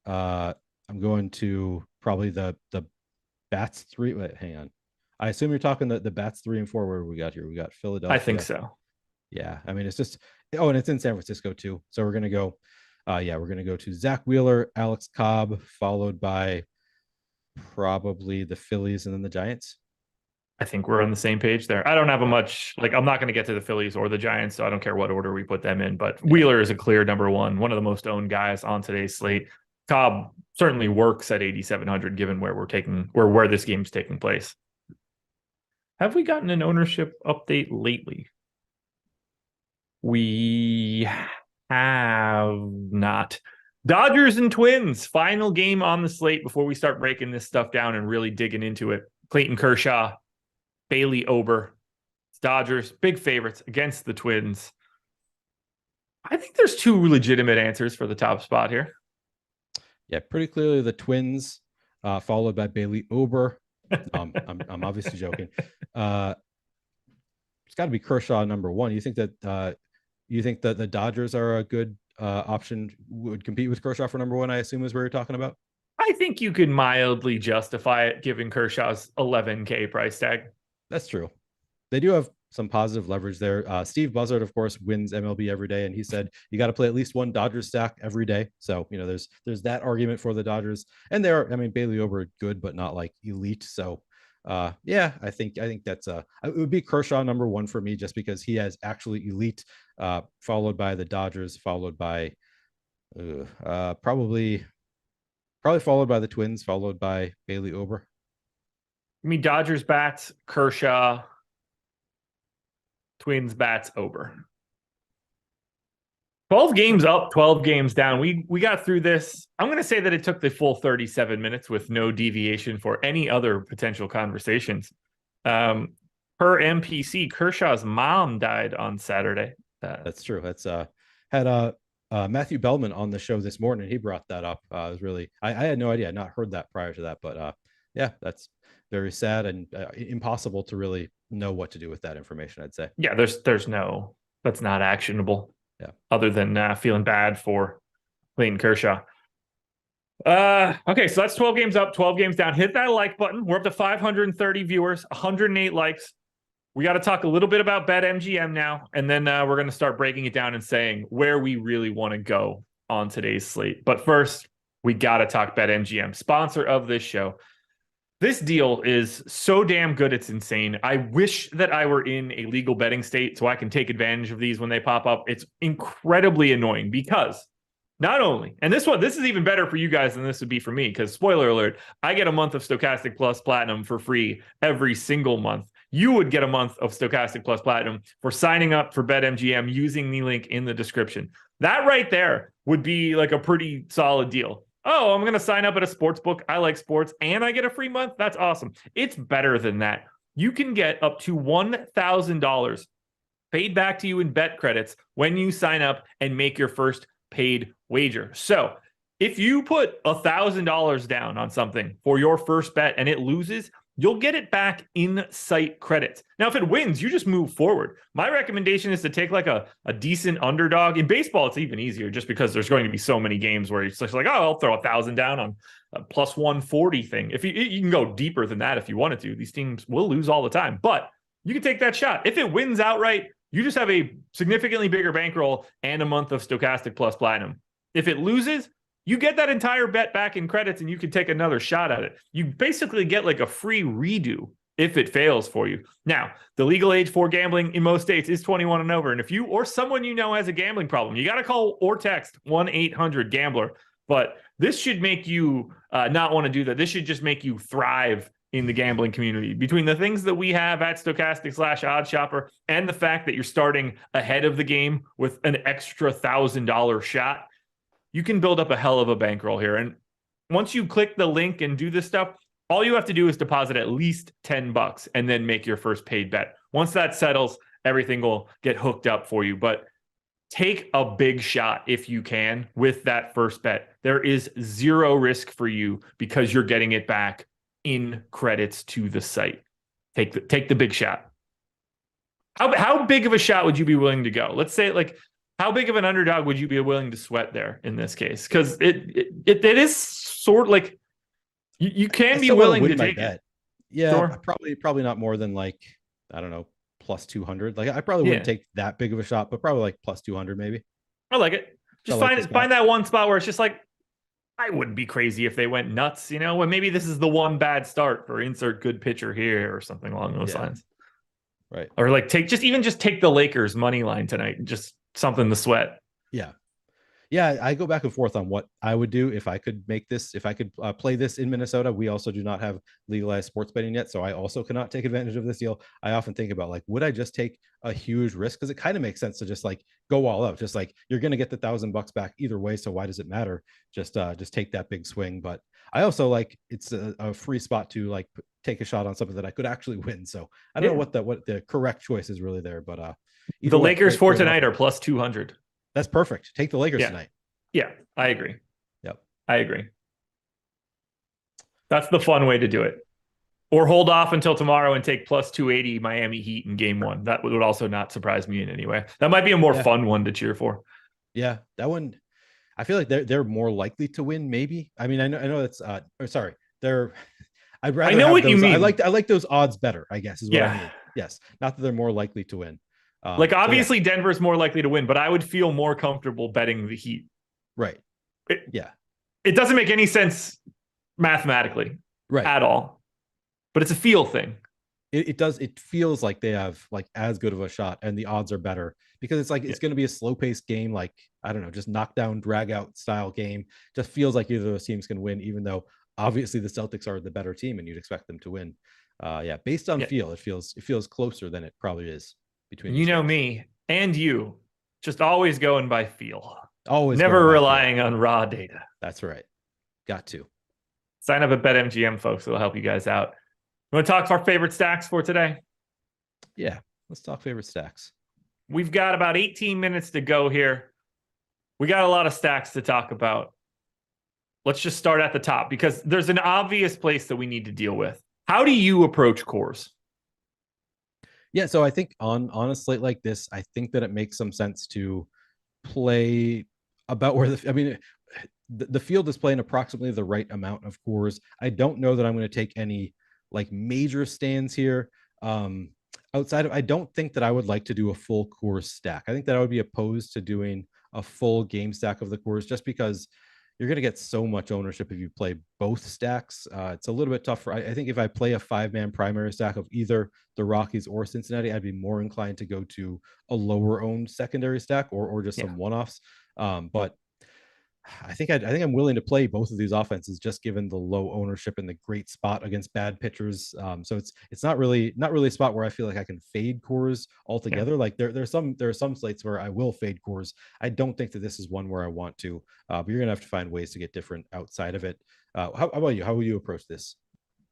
I'm going to probably the bats 3. Wait, hang on. I assume you're talking the bats 3 and 4. Where we got here? We got Philadelphia. I think so. Yeah, I mean, it's just, and it's in San Francisco too. So we're going to go, we're going to go to Zach Wheeler, Alex Cobb, followed by probably the Phillies and then the Giants. I think we're on the same page there. I don't have a much, I'm not going to get to the Phillies or the Giants, so I don't care what order we put them in, but Wheeler is a clear number 1, one of the most owned guys on today's slate. Cobb certainly works at 8,700 given where this game's taking place. Have we gotten an ownership update lately? We have not. Dodgers and Twins, final game on the slate before we start breaking this stuff down and really digging into it. Clayton Kershaw, Bailey Ober. Dodgers, big favorites against the Twins. I think there's 2 legitimate answers for the top spot here. Yeah, pretty clearly the Twins, followed by Bailey Ober. I'm obviously joking. It's got to be Kershaw number 1. You think that the Dodgers are a good option, would compete with Kershaw for number 1, I assume is where you're talking about? I think you could mildly justify it given Kershaw's $11K price tag. That's true. They do have some positive leverage there. Steve Buzzard, of course, wins MLB every day, and he said you got to play at least one Dodgers stack every day. So there's that argument for the Dodgers, and Bailey Ober good, but not like elite. So yeah, I think that's it would be Kershaw number one for me, just because he has actually elite, followed by the Dodgers, followed by probably followed by the Twins, followed by Bailey Ober. I mean, Dodgers bats, Kershaw, Twins bats, Ober. 12 games up, 12 games down. We got through this. I'm going to say that it took the full 37 minutes with no deviation for any other potential conversations. Per MPC, Kershaw's mom died on Saturday. That's true. That's had Matthew Bellman on the show this morning. He brought that up. It was really, I had no idea. I'd not heard that prior to that, but yeah, that's very sad and impossible to really know what to do with that information, I'd say. Yeah, there's no, that's not actionable. Yeah. Other than feeling bad for Clayton Kershaw. Okay, so that's 12 games up, 12 games down. Hit that like button. We're up to 530 viewers, 108 likes. We got to talk a little bit about BetMGM now, and then we're going to start breaking it down and saying where we really want to go on today's slate. But first, we got to talk BetMGM, sponsor of this show. This deal is so damn good, it's insane. I wish that I were in a legal betting state so I can take advantage of these when they pop up. It's incredibly annoying because not only, and this is even better for you guys than this would be for me, because spoiler alert, I get a month of Stokastic Plus Platinum for free every single month. You would get a month of Stokastic Plus Platinum for signing up for BetMGM using the link in the description. That right there would be like a pretty solid deal. Oh, I'm going to sign up at a sports book. I like sports and I get a free month. That's awesome. It's better than that. You can get up to $1,000 paid back to you in bet credits when you sign up and make your first paid wager. So if you put $1,000 down on something for your first bet and it loses, you'll get it back in site credits. Now, if it wins, you just move forward. My recommendation is to take like a decent underdog. In baseball, it's even easier just because there's going to be so many games where it's just like, oh, I'll throw 1,000 down on a plus 140 thing. If you can go deeper than that if you wanted to. These teams will lose all the time, but you can take that shot. If it wins outright, you just have a significantly bigger bankroll and a month of Stokastic Plus Platinum. If it loses, you get that entire bet back in credits and you can take another shot at it. You basically get like a free redo if it fails for you. Now, the legal age for gambling in most states is 21 and over. And if you or someone you know has a gambling problem, you got to call or text 1-800-GAMBLER. But this should make you not want to do that. This should just make you thrive in the gambling community. Between the things that we have at Stokastic/OddsShopper and the fact that you're starting ahead of the game with an extra $1,000 shot, you can build up a hell of a bankroll here. And once you click the link and do this stuff, all you have to do is deposit at least $10 and then make your first paid bet. Once that settles, everything will get hooked up for you. But take a big shot if you can with that first bet. There is zero risk for you because you're getting it back in credits to the site. Take the big shot. How big of a shot would you be willing to go? Let's say like, how big of an underdog would you be willing to sweat there in this case? Because it is sort of like you can be willing to take it. Yeah, sure. Probably not more than like, I don't know, plus 200. Like I probably wouldn't take that big of a shot, but probably like plus 200 maybe. I like it. Just find that one spot where it's just like, I wouldn't be crazy if they went nuts, you know, when maybe this is the one bad start or insert good pitcher here or something along those lines. Right. Or like take the Lakers money line tonight. Just something to sweat. Yeah, I go back and forth on what I would do if I could make this, if I could play this in Minnesota. We also do not have legalized sports betting yet, so I also cannot take advantage of this deal. I often think about like, would I just take a huge risk? Because it kind of makes sense to just like go all out. Just like you're going to get the $1,000 back either way, so why does it matter? Just take that big swing. But I also like it's a free spot to like take a shot on something that I could actually win. So I don't know what the correct choice is really there, but the Lakers for tonight are plus 200. That's perfect. Take the Lakers tonight. Yeah, I agree. Yep. I agree. That's the fun way to do it. Or hold off until tomorrow and take plus 280 Miami Heat in game one. That would also not surprise me in any way. That might be a more fun one to cheer for. Yeah, that one. I feel like they're more likely to win, maybe. I mean, I know that's sorry. I'd rather I know have what you those. mean. I like those odds better, I guess, is what I mean. Yes. Not that they're more likely to win. Like, obviously, Denver's more likely to win, but I would feel more comfortable betting the Heat. Right. It doesn't make any sense mathematically at all, but it's a feel thing. It does. It feels like they have like as good of a shot, and the odds are better because it's like it's going to be a slow paced game. Like, I don't know, just knockdown, drag out style game. Just feels like either of those teams can win, even though obviously the Celtics are the better team, and you'd expect them to win. Based on feel, it feels closer than it probably is between. You know me and you, just always going by feel. Always never relying on raw data. That's right. Got to sign up at BetMGM, folks. It'll help you guys out. You want to talk our favorite stacks for today? Yeah, let's talk favorite stacks. We've got about 18 minutes to go here. We got a lot of stacks to talk about. Let's just start at the top because there's an obvious place that we need to deal with. How do you approach cores? Yeah, so I think on a slate like this, I think that it makes some sense to play about where the field is playing approximately the right amount of cores. I don't know that I'm going to take any like major stands here. Outside of, I don't think that I would like to do a full core stack. I think that I would be opposed to doing a full game stack of the cores just because you're going to get so much ownership if you play both stacks. It's a little bit tougher. I think if I play a 5-man primary stack of either the Rockies or Cincinnati, I'd be more inclined to go to a lower owned secondary stack or just some one-offs. But I think I'm willing to play both of these offenses just given the low ownership and the great spot against bad pitchers. So it's not really a spot where I feel like I can fade cores altogether. Yeah. Like there are some slates where I will fade cores. I don't think that this is one where I want to. But you're gonna have to find ways to get different outside of it. How about you? How will you approach this?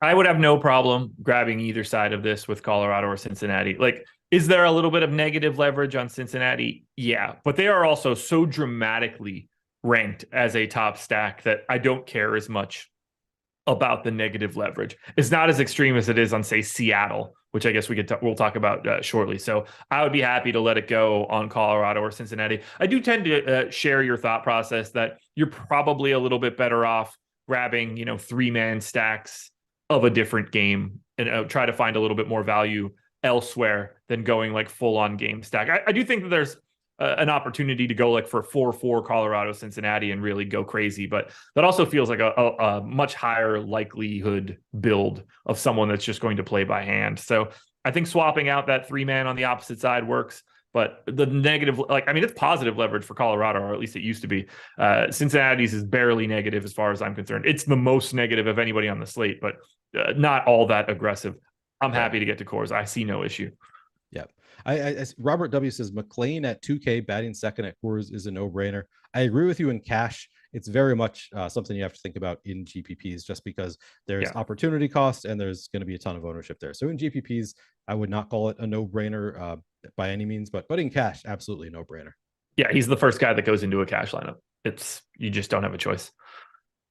I would have no problem grabbing either side of this with Colorado or Cincinnati. Like, is there a little bit of negative leverage on Cincinnati? Yeah, but they are also so dramatically ranked as a top stack that I don't care as much about the negative leverage. It's not as extreme as it is on, say, Seattle, which I guess we'll talk about shortly. So I would be happy to let it go on Colorado or Cincinnati. I do tend to share your thought process that you're probably a little bit better off grabbing, 3-man stacks of a different game and try to find a little bit more value elsewhere than going like full on game stack. I do think that there's an opportunity to go like for 4-4 Colorado, Cincinnati and really go crazy. But that also feels like a much higher likelihood build of someone that's just going to play by hand. So I think swapping out that 3-man on the opposite side works. But the negative, it's positive leverage for Colorado, or at least it used to be. Cincinnati's is barely negative as far as I'm concerned. It's the most negative of anybody on the slate, but not all that aggressive. I'm happy to get to cores. I see no issue. Yeah. Robert W says McLean at 2K batting second at cores is a no-brainer. I agree with you in cash. It's very much something you have to think about in GPPs just because there's opportunity cost and there's going to be a ton of ownership there. So in GPPs, I would not call it a no-brainer by any means, but in cash, absolutely no-brainer. Yeah, he's the first guy that goes into a cash lineup. You just don't have a choice.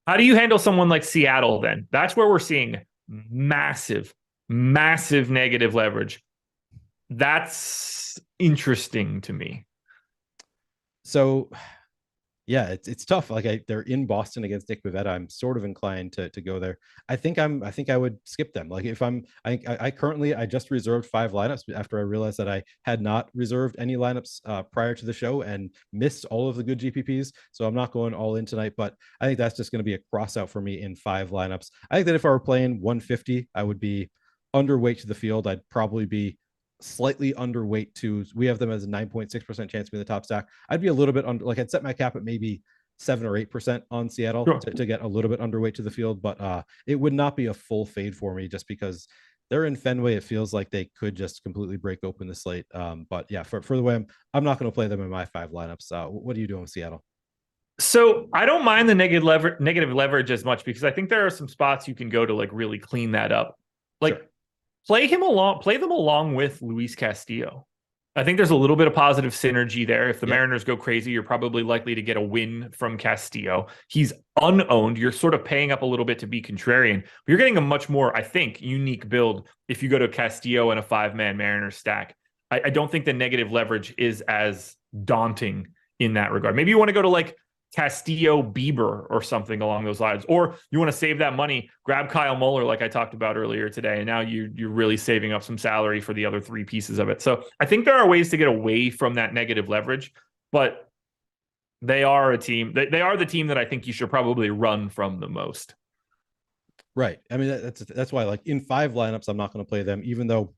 How do you handle someone like Seattle then? That's where we're seeing massive negative leverage. That's interesting to me. So, yeah, it's tough. Like they're in Boston against Nick Pivetta. I'm sort of inclined to go there. I think I would skip them. Like if I currently just reserved 5 lineups after I realized that I had not reserved any lineups prior to the show and missed all of the good GPPs. So I'm not going all in tonight, but I think that's just going to be a cross out for me in 5 lineups. I think that if I were playing 150, I would be underweight to the field. I'd probably be slightly underweight to, we have them as a 9.6% chance to be the top stack. I'd be a little bit under, like I'd set my cap at maybe 7 or 8% on Seattle to get a little bit underweight to the field, but it would not be a full fade for me just because they're in Fenway. It feels like they could just completely break open the slate. But yeah, for the way I'm not going to play them in my 5 lineups. What are you doing with Seattle? So I don't mind the negative leverage as much because I think there are some spots you can go to like really clean that up. Like play them along with Luis Castillo. I think there's a little bit of positive synergy there. If the Mariners go crazy, you're probably likely to get a win from Castillo. He's unowned. You're sort of paying up a little bit to be contrarian. But you're getting a much more, I think, unique build if you go to Castillo and a 5-man Mariners stack. I don't think the negative leverage is as daunting in that regard. Maybe you want to go to like Castillo Bieber or something along those lines. Or you want to save that money, grab Kyle Muller, like I talked about earlier today. And now you're really saving up some salary for the other three pieces of it. So I think there are ways to get away from that negative leverage, but they are a team. They are the team that I think you should probably run from the most. Right. I mean, that's why, like, in 5 lineups, I'm not going to play them, even though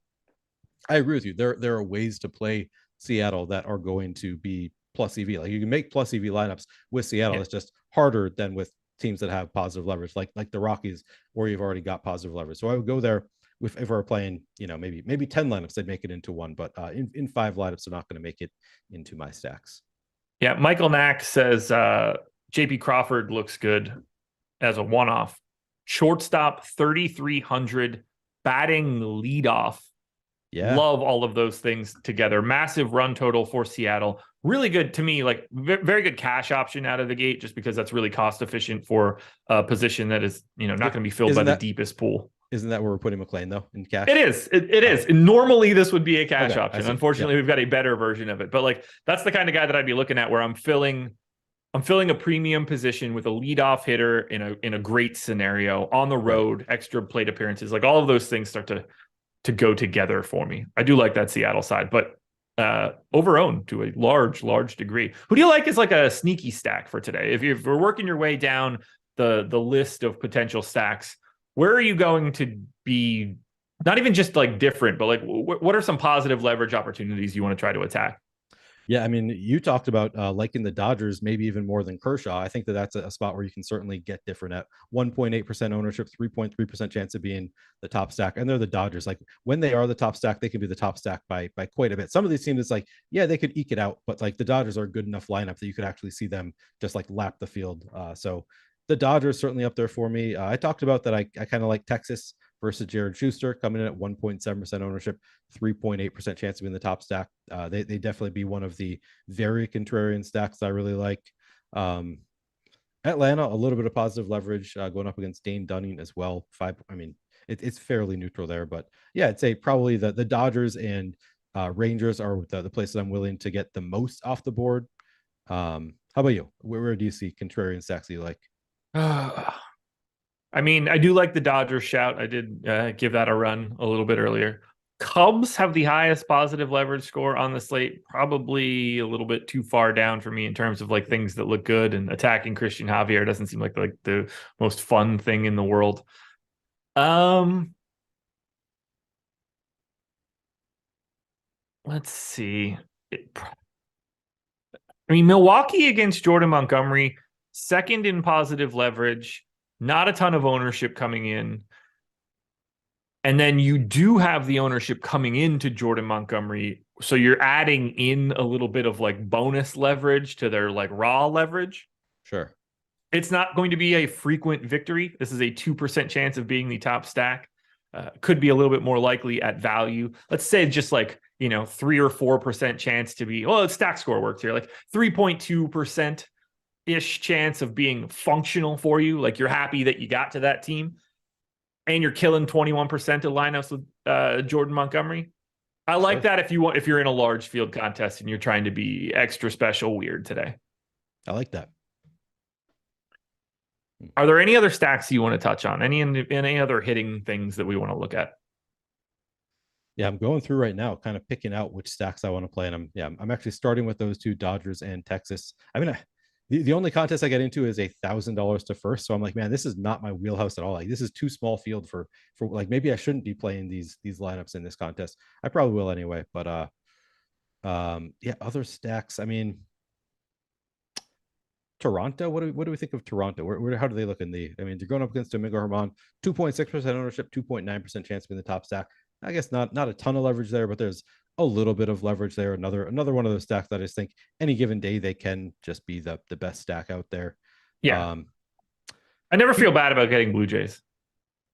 I agree with you. There are ways to play Seattle that are going to be plus EV. Like, you can make plus EV lineups with Seattle. It's just harder than with teams that have positive leverage, like the Rockies, where you've already got positive leverage. So I would go there with, if we're playing, maybe 10 lineups, they'd make it into one, but in 5 lineups, they're not going to make it into my stacks. Yeah, Michael Knack says JP Crawford looks good as a one-off. Shortstop, 3,300, batting leadoff. Yeah. Love all of those things together. Massive run total for Seattle. Really good to me, like very good cash option out of the gate, just because that's really cost efficient for a position that is, not going to be filled by the deepest pool. Isn't that where we're putting McLean though, in cash? It is. It is. Normally this would be a cash option. Unfortunately, we've got a better version of it. But like, that's the kind of guy that I'd be looking at, where I'm filling a premium position with a leadoff hitter in a great scenario on the road, extra plate appearances. Like, all of those things start to go together for me. I do like that Seattle side, but over-owned to a large degree. Who do you like as like a sneaky stack for today? If you're working your way down the list of potential stacks, where are you going to be? Not even just like different, but like, what are some positive leverage opportunities you want to try to attack? Yeah, I mean, you talked about liking the Dodgers, maybe even more than Kershaw. I think that's a spot where you can certainly get different at 1.8% ownership, 3.3% chance of being the top stack. And they're the Dodgers. Like, when they are the top stack, they can be the top stack by quite a bit. Some of these teams, it's like, yeah, they could eke it out, but like the Dodgers are a good enough lineup that you could actually see them just like lap the field. So the Dodgers certainly up there for me. I talked about that. I kind of like Texas versus Jared Schuster, coming in at 1.7% ownership, 3.8% chance of being the top stack. They definitely be one of the very contrarian stacks I really like. Atlanta, a little bit of positive leverage going up against Dane Dunning as well. It's fairly neutral there, but yeah, I'd say probably the Dodgers and Rangers are the places I'm willing to get the most off the board. How about you? Where do you see contrarian stacks you like? I mean, I do like the Dodgers shout. I did give that a run a little bit earlier. Cubs have the highest positive leverage score on the slate, probably a little bit too far down for me in terms of like things that look good, and attacking Christian Javier doesn't seem like the most fun thing in the world. Let's see. I mean, Milwaukee against Jordan Montgomery, second in positive leverage, not a ton of ownership coming in. And then you do have the ownership coming into Jordan Montgomery. So you're adding in a little bit of like bonus leverage to their like raw leverage. Sure. It's not going to be a frequent victory. This is a 2% chance of being the top stack. Could be a little bit more likely at value. Let's say just like, 3 or 4% chance to be, well, stack score works here, like 3.2% ish chance of being functional for you. Like, you're happy that you got to that team, and you're killing 21% of lineups with Jordan Montgomery. I like that if you're in a large field contest and you're trying to be extra special weird today. I like that. Are there any other stacks you want to touch on? Any other hitting things that we want to look at? Yeah, I'm going through right now, kind of picking out which stacks I want to play. And I'm actually starting with those two, Dodgers and Texas. I mean, the only contest I get into is $1,000 to first. So I'm like, man, this is not my wheelhouse at all. Like, this is too small field for like, maybe I shouldn't be playing these lineups in this contest. I probably will anyway. But yeah, other stacks. I mean, Toronto. What do we think of Toronto? How do they look in the? I mean, they're going up against Domingo Germán, 2.6% ownership, 2.9% chance of being the top stack. I guess not a ton of leverage there, but there's a little bit of leverage there. Another one of those stacks that I just think any given day they can just be the best stack out there. Yeah. I never feel bad about getting Blue Jays.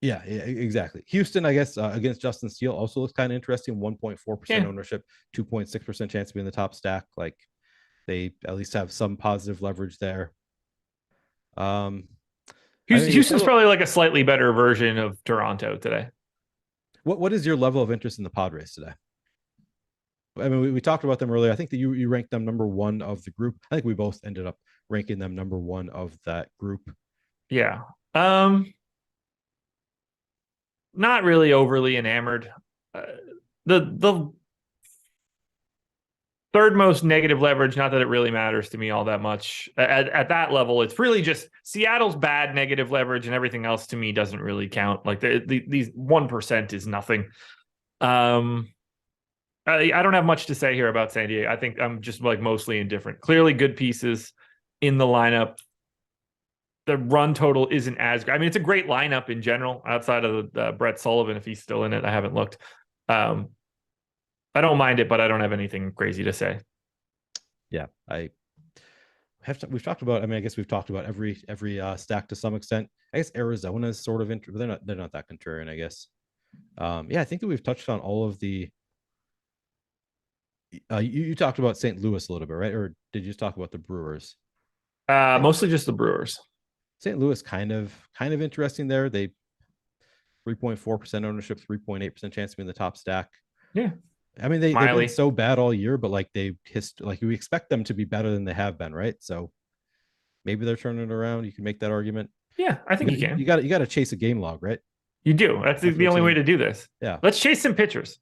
Yeah, exactly. Houston, I guess, against Justin Steele also looks kind of interesting. 1.4% ownership, 2.6% chance of being the top stack. Like, they at least have some positive leverage there. Houston's probably like a slightly better version of Toronto today. What is your level of interest in the Padres today? I mean, we talked about them earlier. I think that you ranked them number one of the group. I think we both ended up ranking them number one of that group. Yeah. Not really overly enamored. The third most negative leverage, not that it really matters to me all that much. At that level, it's really just Seattle's bad negative leverage, and everything else to me doesn't really count. Like these 1% is nothing. I don't have much to say here about San Diego. I think I'm just like mostly indifferent. Clearly good pieces in the lineup. The run total isn't as great. I mean, it's a great lineup in general outside of the Brett Sullivan, if he's still in it. I haven't looked. I don't mind it, but I don't have anything crazy to say. Yeah, we've talked about. I mean, I guess we've talked about every stack to some extent. I guess Arizona is sort of they're not that contrarian, I guess. Yeah, I think that we've touched on all of the. You talked about St. Louis a little bit, right? Or did you just talk about the Brewers? Mostly just the Brewers. St. Louis kind of interesting there. They 3.4% ownership, 3.8% chance to be in the top stack. Yeah. I mean, they've been so bad all year, but like we expect them to be better than they have been, right? So maybe they're turning it around. You can make that argument. Yeah, I think you can. You got to chase a game log, right? You do. That's the only way to do this. Yeah. Let's chase some pitchers.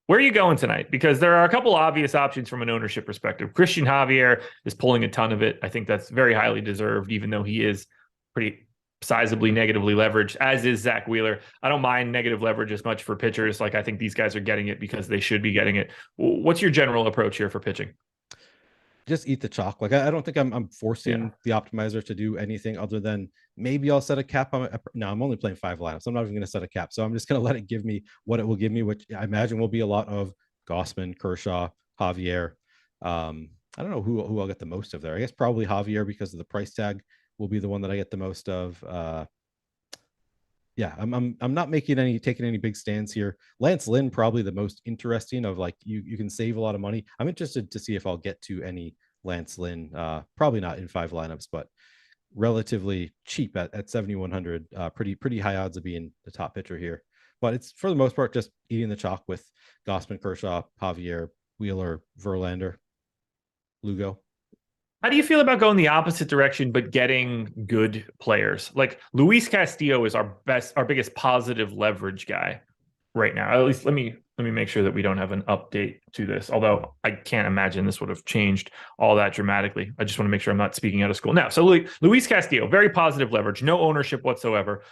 Where are you going tonight? Because there are a couple obvious options from an ownership perspective. Christian Javier is pulling a ton of it. I think that's very highly deserved, even though he is pretty sizably negatively leveraged, as is Zach Wheeler. I don't mind negative leverage as much for pitchers. Like, I think these guys are getting it because they should be getting it. What's your general approach here for pitching? Just eat the chalk. Like, I don't think I'm forcing the optimizer to do anything other than maybe I'll set a cap on it. No, I'm only playing 5 lineups. I'm not even going to set a cap. So I'm just going to let it give me what it will give me, which I imagine will be a lot of Gausman, Kershaw, Javier. I don't know who I'll get the most of there. I guess probably Javier because of the price tag will be the one that I get the most of. Yeah, I'm not taking any big stands here. Lance Lynn probably the most interesting of, like, you can save a lot of money. I'm interested to see if I'll get to any Lance Lynn. Probably not in 5 lineups, but relatively cheap at 7,100. Pretty high odds of being the top pitcher here. But it's for the most part just eating the chalk with Gausman, Kershaw, Javier, Wheeler, Verlander, Lugo. How do you feel about going the opposite direction, but getting good players? Like Luis Castillo is our biggest positive leverage guy right now. At least let me make sure that we don't have an update to this. Although I can't imagine this would have changed all that dramatically. I just want to make sure I'm not speaking out of school now. So Luis Castillo, very positive leverage, no ownership whatsoever.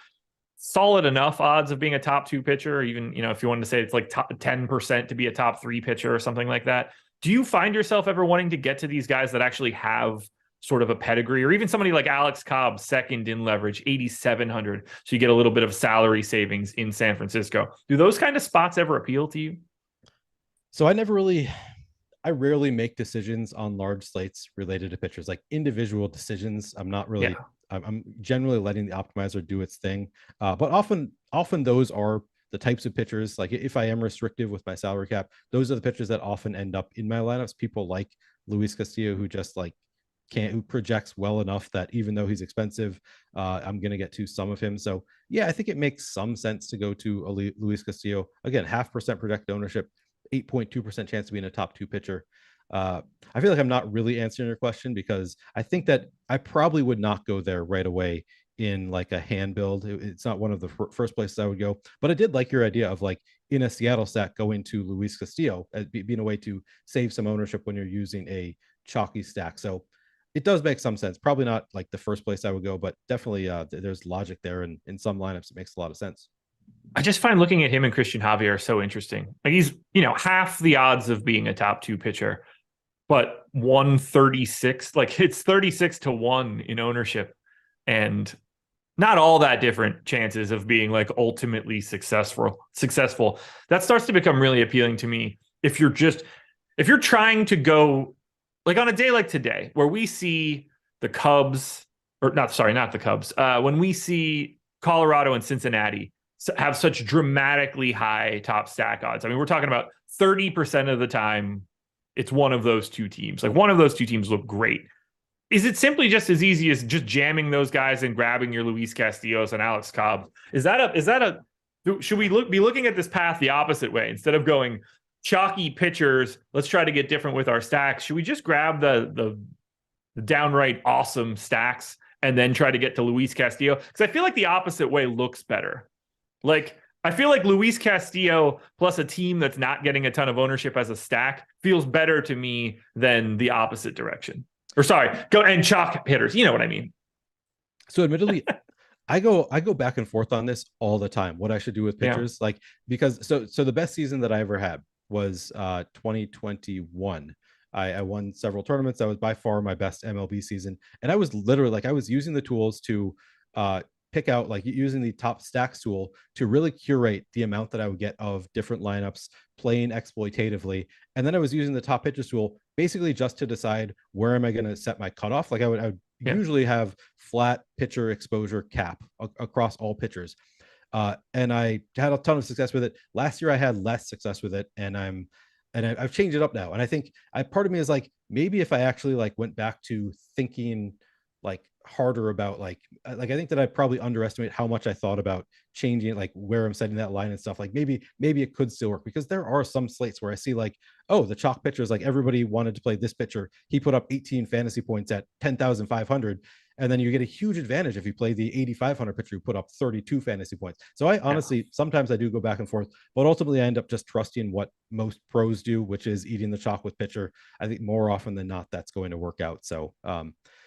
Solid enough odds of being a top 2 pitcher, or even, if you wanted to say it's like top 10% to be a top 3 pitcher or something like that. Do you find yourself ever wanting to get to these guys that actually have sort of a pedigree, or even somebody like Alex Cobb, second in leverage, 8,700, so you get a little bit of salary savings in San Francisco? Do those kind of spots ever appeal to you? So I rarely make decisions on large slates related to pitchers, like individual decisions. I'm not really. Yeah. I'm generally letting the optimizer do its thing, but often those are the types of pitchers. Like, if I am restrictive with my salary cap, those are the pitchers that often end up in my lineups. People like Luis Castillo, who just who projects well enough that even though he's expensive, I'm going to get to some of him. So yeah, I think it makes some sense to go to a Luis Castillo. Again, 0.5% projected ownership, 8.2% chance to be in a top 2 pitcher. I feel like I'm not really answering your question, because I think that I probably would not go there right away in like a hand build. It's not one of the first places I would go, but I did like your idea of, like, in a Seattle stack, going to Luis Castillo as being a way to save some ownership when you're using a chalky stack. So it does make some sense. Probably not like the first place I would go, but definitely there's logic there. And in some lineups, it makes a lot of sense. I just find looking at him and Christian Javier so interesting. Like, he's, half the odds of being a top 2 pitcher, but 136, like it's 36-1 in ownership, and not all that different chances of being like ultimately successful. That starts to become really appealing to me. If you're trying to go, like, on a day like today, where we see the Cubs, or not the Cubs, when we see Colorado and Cincinnati have such dramatically high top stack odds. I mean, we're talking about 30% of the time it's one of those 2 teams. Like, one of those 2 teams look great. Is it simply just as easy as just jamming those guys and grabbing your Luis Castillos and Alex Cobb? Should we be looking at this path the opposite way? Instead of going chalky pitchers, let's try to get different with our stacks. Should we just grab the downright awesome stacks and then try to get to Luis Castillo? Because I feel like the opposite way looks better. Like, I feel like Luis Castillo plus a team that's not getting a ton of ownership as a stack feels better to me than the opposite direction. Or sorry, go and chalk hitters. You know what I mean? So admittedly, I go back and forth on this all the time. What I should do with pitchers, like, because so the best season that I ever had was 2021. I won several tournaments. That was by far my best MLB season, and I was literally like, I was using the tools to pick out, like using the top stacks tool to really curate the amount that I would get of different lineups playing exploitatively. And then I was using the top pitchers tool basically just to decide where am I going to set my cutoff. Like I would usually have flat pitcher exposure cap across all pitchers. And I had a ton of success with it. Last year I had less success with it, and I've changed it up now. And I think part of me is like, maybe if I actually like went back to thinking like harder about like I think that I probably underestimate how much I thought about changing it, like where I'm setting that line and stuff. Like maybe it could still work, because there are some slates where I see like, oh, the chalk pitchers, like everybody wanted to play this pitcher. He put up 18 fantasy points at 10,500. And then you get a huge advantage if you play the 8,500 pitcher who put up 32 fantasy points. So I honestly, sometimes I do go back and forth, but ultimately I end up just trusting what most pros do, which is eating the chalk with pitcher. I think more often than not, that's going to work out. So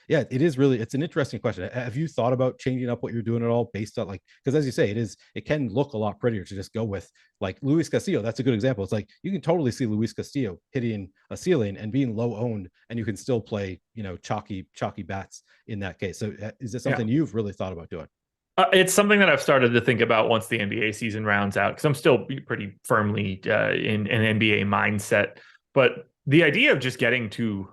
yeah, it's an interesting question. Have you thought about changing up what you're doing at all based on like, because as you say, it can look a lot prettier to just go with like Luis Castillo. That's a good example. It's like, you can totally see Luis Castillo hitting a ceiling and being low owned, and you can still play, chalky bats in that case. So is this something you've really thought about doing? It's something that I've started to think about once the NBA season rounds out, because I'm still pretty firmly in an NBA mindset. But the idea of just getting to,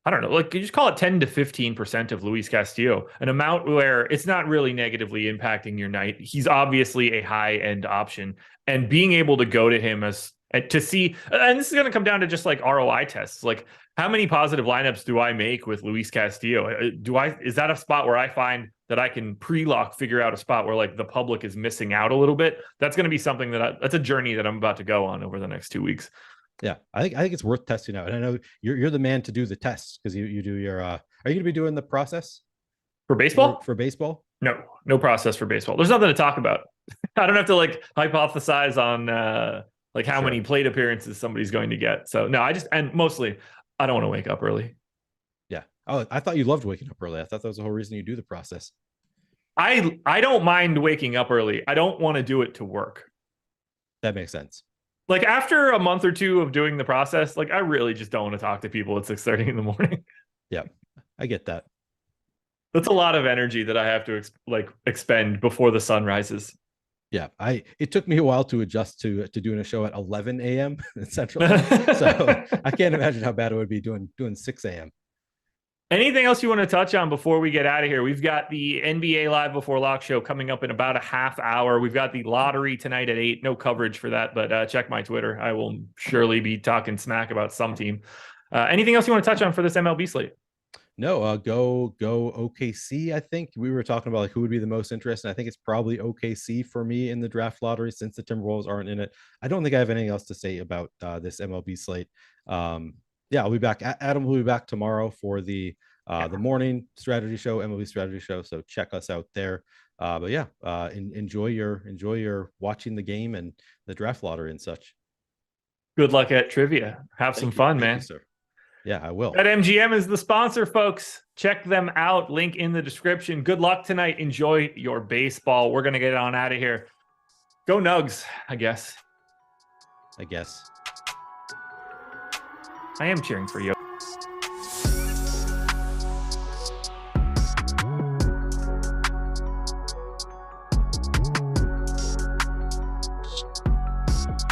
I don't know, like you just call it 10 to 15% of Luis Castillo, an amount where it's not really negatively impacting your night. He's obviously a high end option, and being able to go to him to see, and this is going to come down to just like ROI tests. Like, how many positive lineups do I make with Luis Castillo? Is that a spot where I find that I can pre-lock, figure out a spot where like the public is missing out a little bit? That's going to be something that's a journey that I'm about to go on over the next 2 weeks. Yeah, I think it's worth testing out. And I know you're the man to do the tests, because you do your are you going to be doing the process for baseball? For baseball? No process for baseball. There's nothing to talk about. I don't have to like hypothesize on like how many plate appearances somebody's going to get. So no, and mostly I don't want to wake up early. Yeah. Oh, I thought you loved waking up early. I thought that was the whole reason you do the process. I don't mind waking up early. I don't want to do it to work. That makes sense. Like after a month or two of doing the process, like I really just don't want to talk to people at 6:30 in the morning. Yeah, I get that. That's a lot of energy that I have to expend before the sun rises. Yeah, it took me a while to adjust to doing a show at 11 a.m. in Central. So I can't imagine how bad it would be doing 6 a.m. Anything else you want to touch on before we get out of here? We've got the NBA Live Before Lock show coming up in about a half hour. We've got the lottery tonight at 8. No coverage for that, but check my Twitter. I will surely be talking smack about some team. Anything else you want to touch on for this MLB slate? No, go OKC. I think we were talking about like who would be the most interesting. I think it's probably OKC for me in the draft lottery, since the Timberwolves aren't in it. I don't think I have anything else to say about this MLB slate. Yeah, I'll be back. Adam will be back tomorrow for the morning strategy show, MLB strategy show. So check us out there. But yeah, enjoy your watching the game and the draft lottery and such. Good luck at trivia. Have some fun, man. Thank you, sir. Yeah, I will. BetMGM is the sponsor, folks. Check them out. Link in the description. Good luck tonight. Enjoy your baseball. We're going to get on out of here. Go Nugs, I guess. I am cheering for you.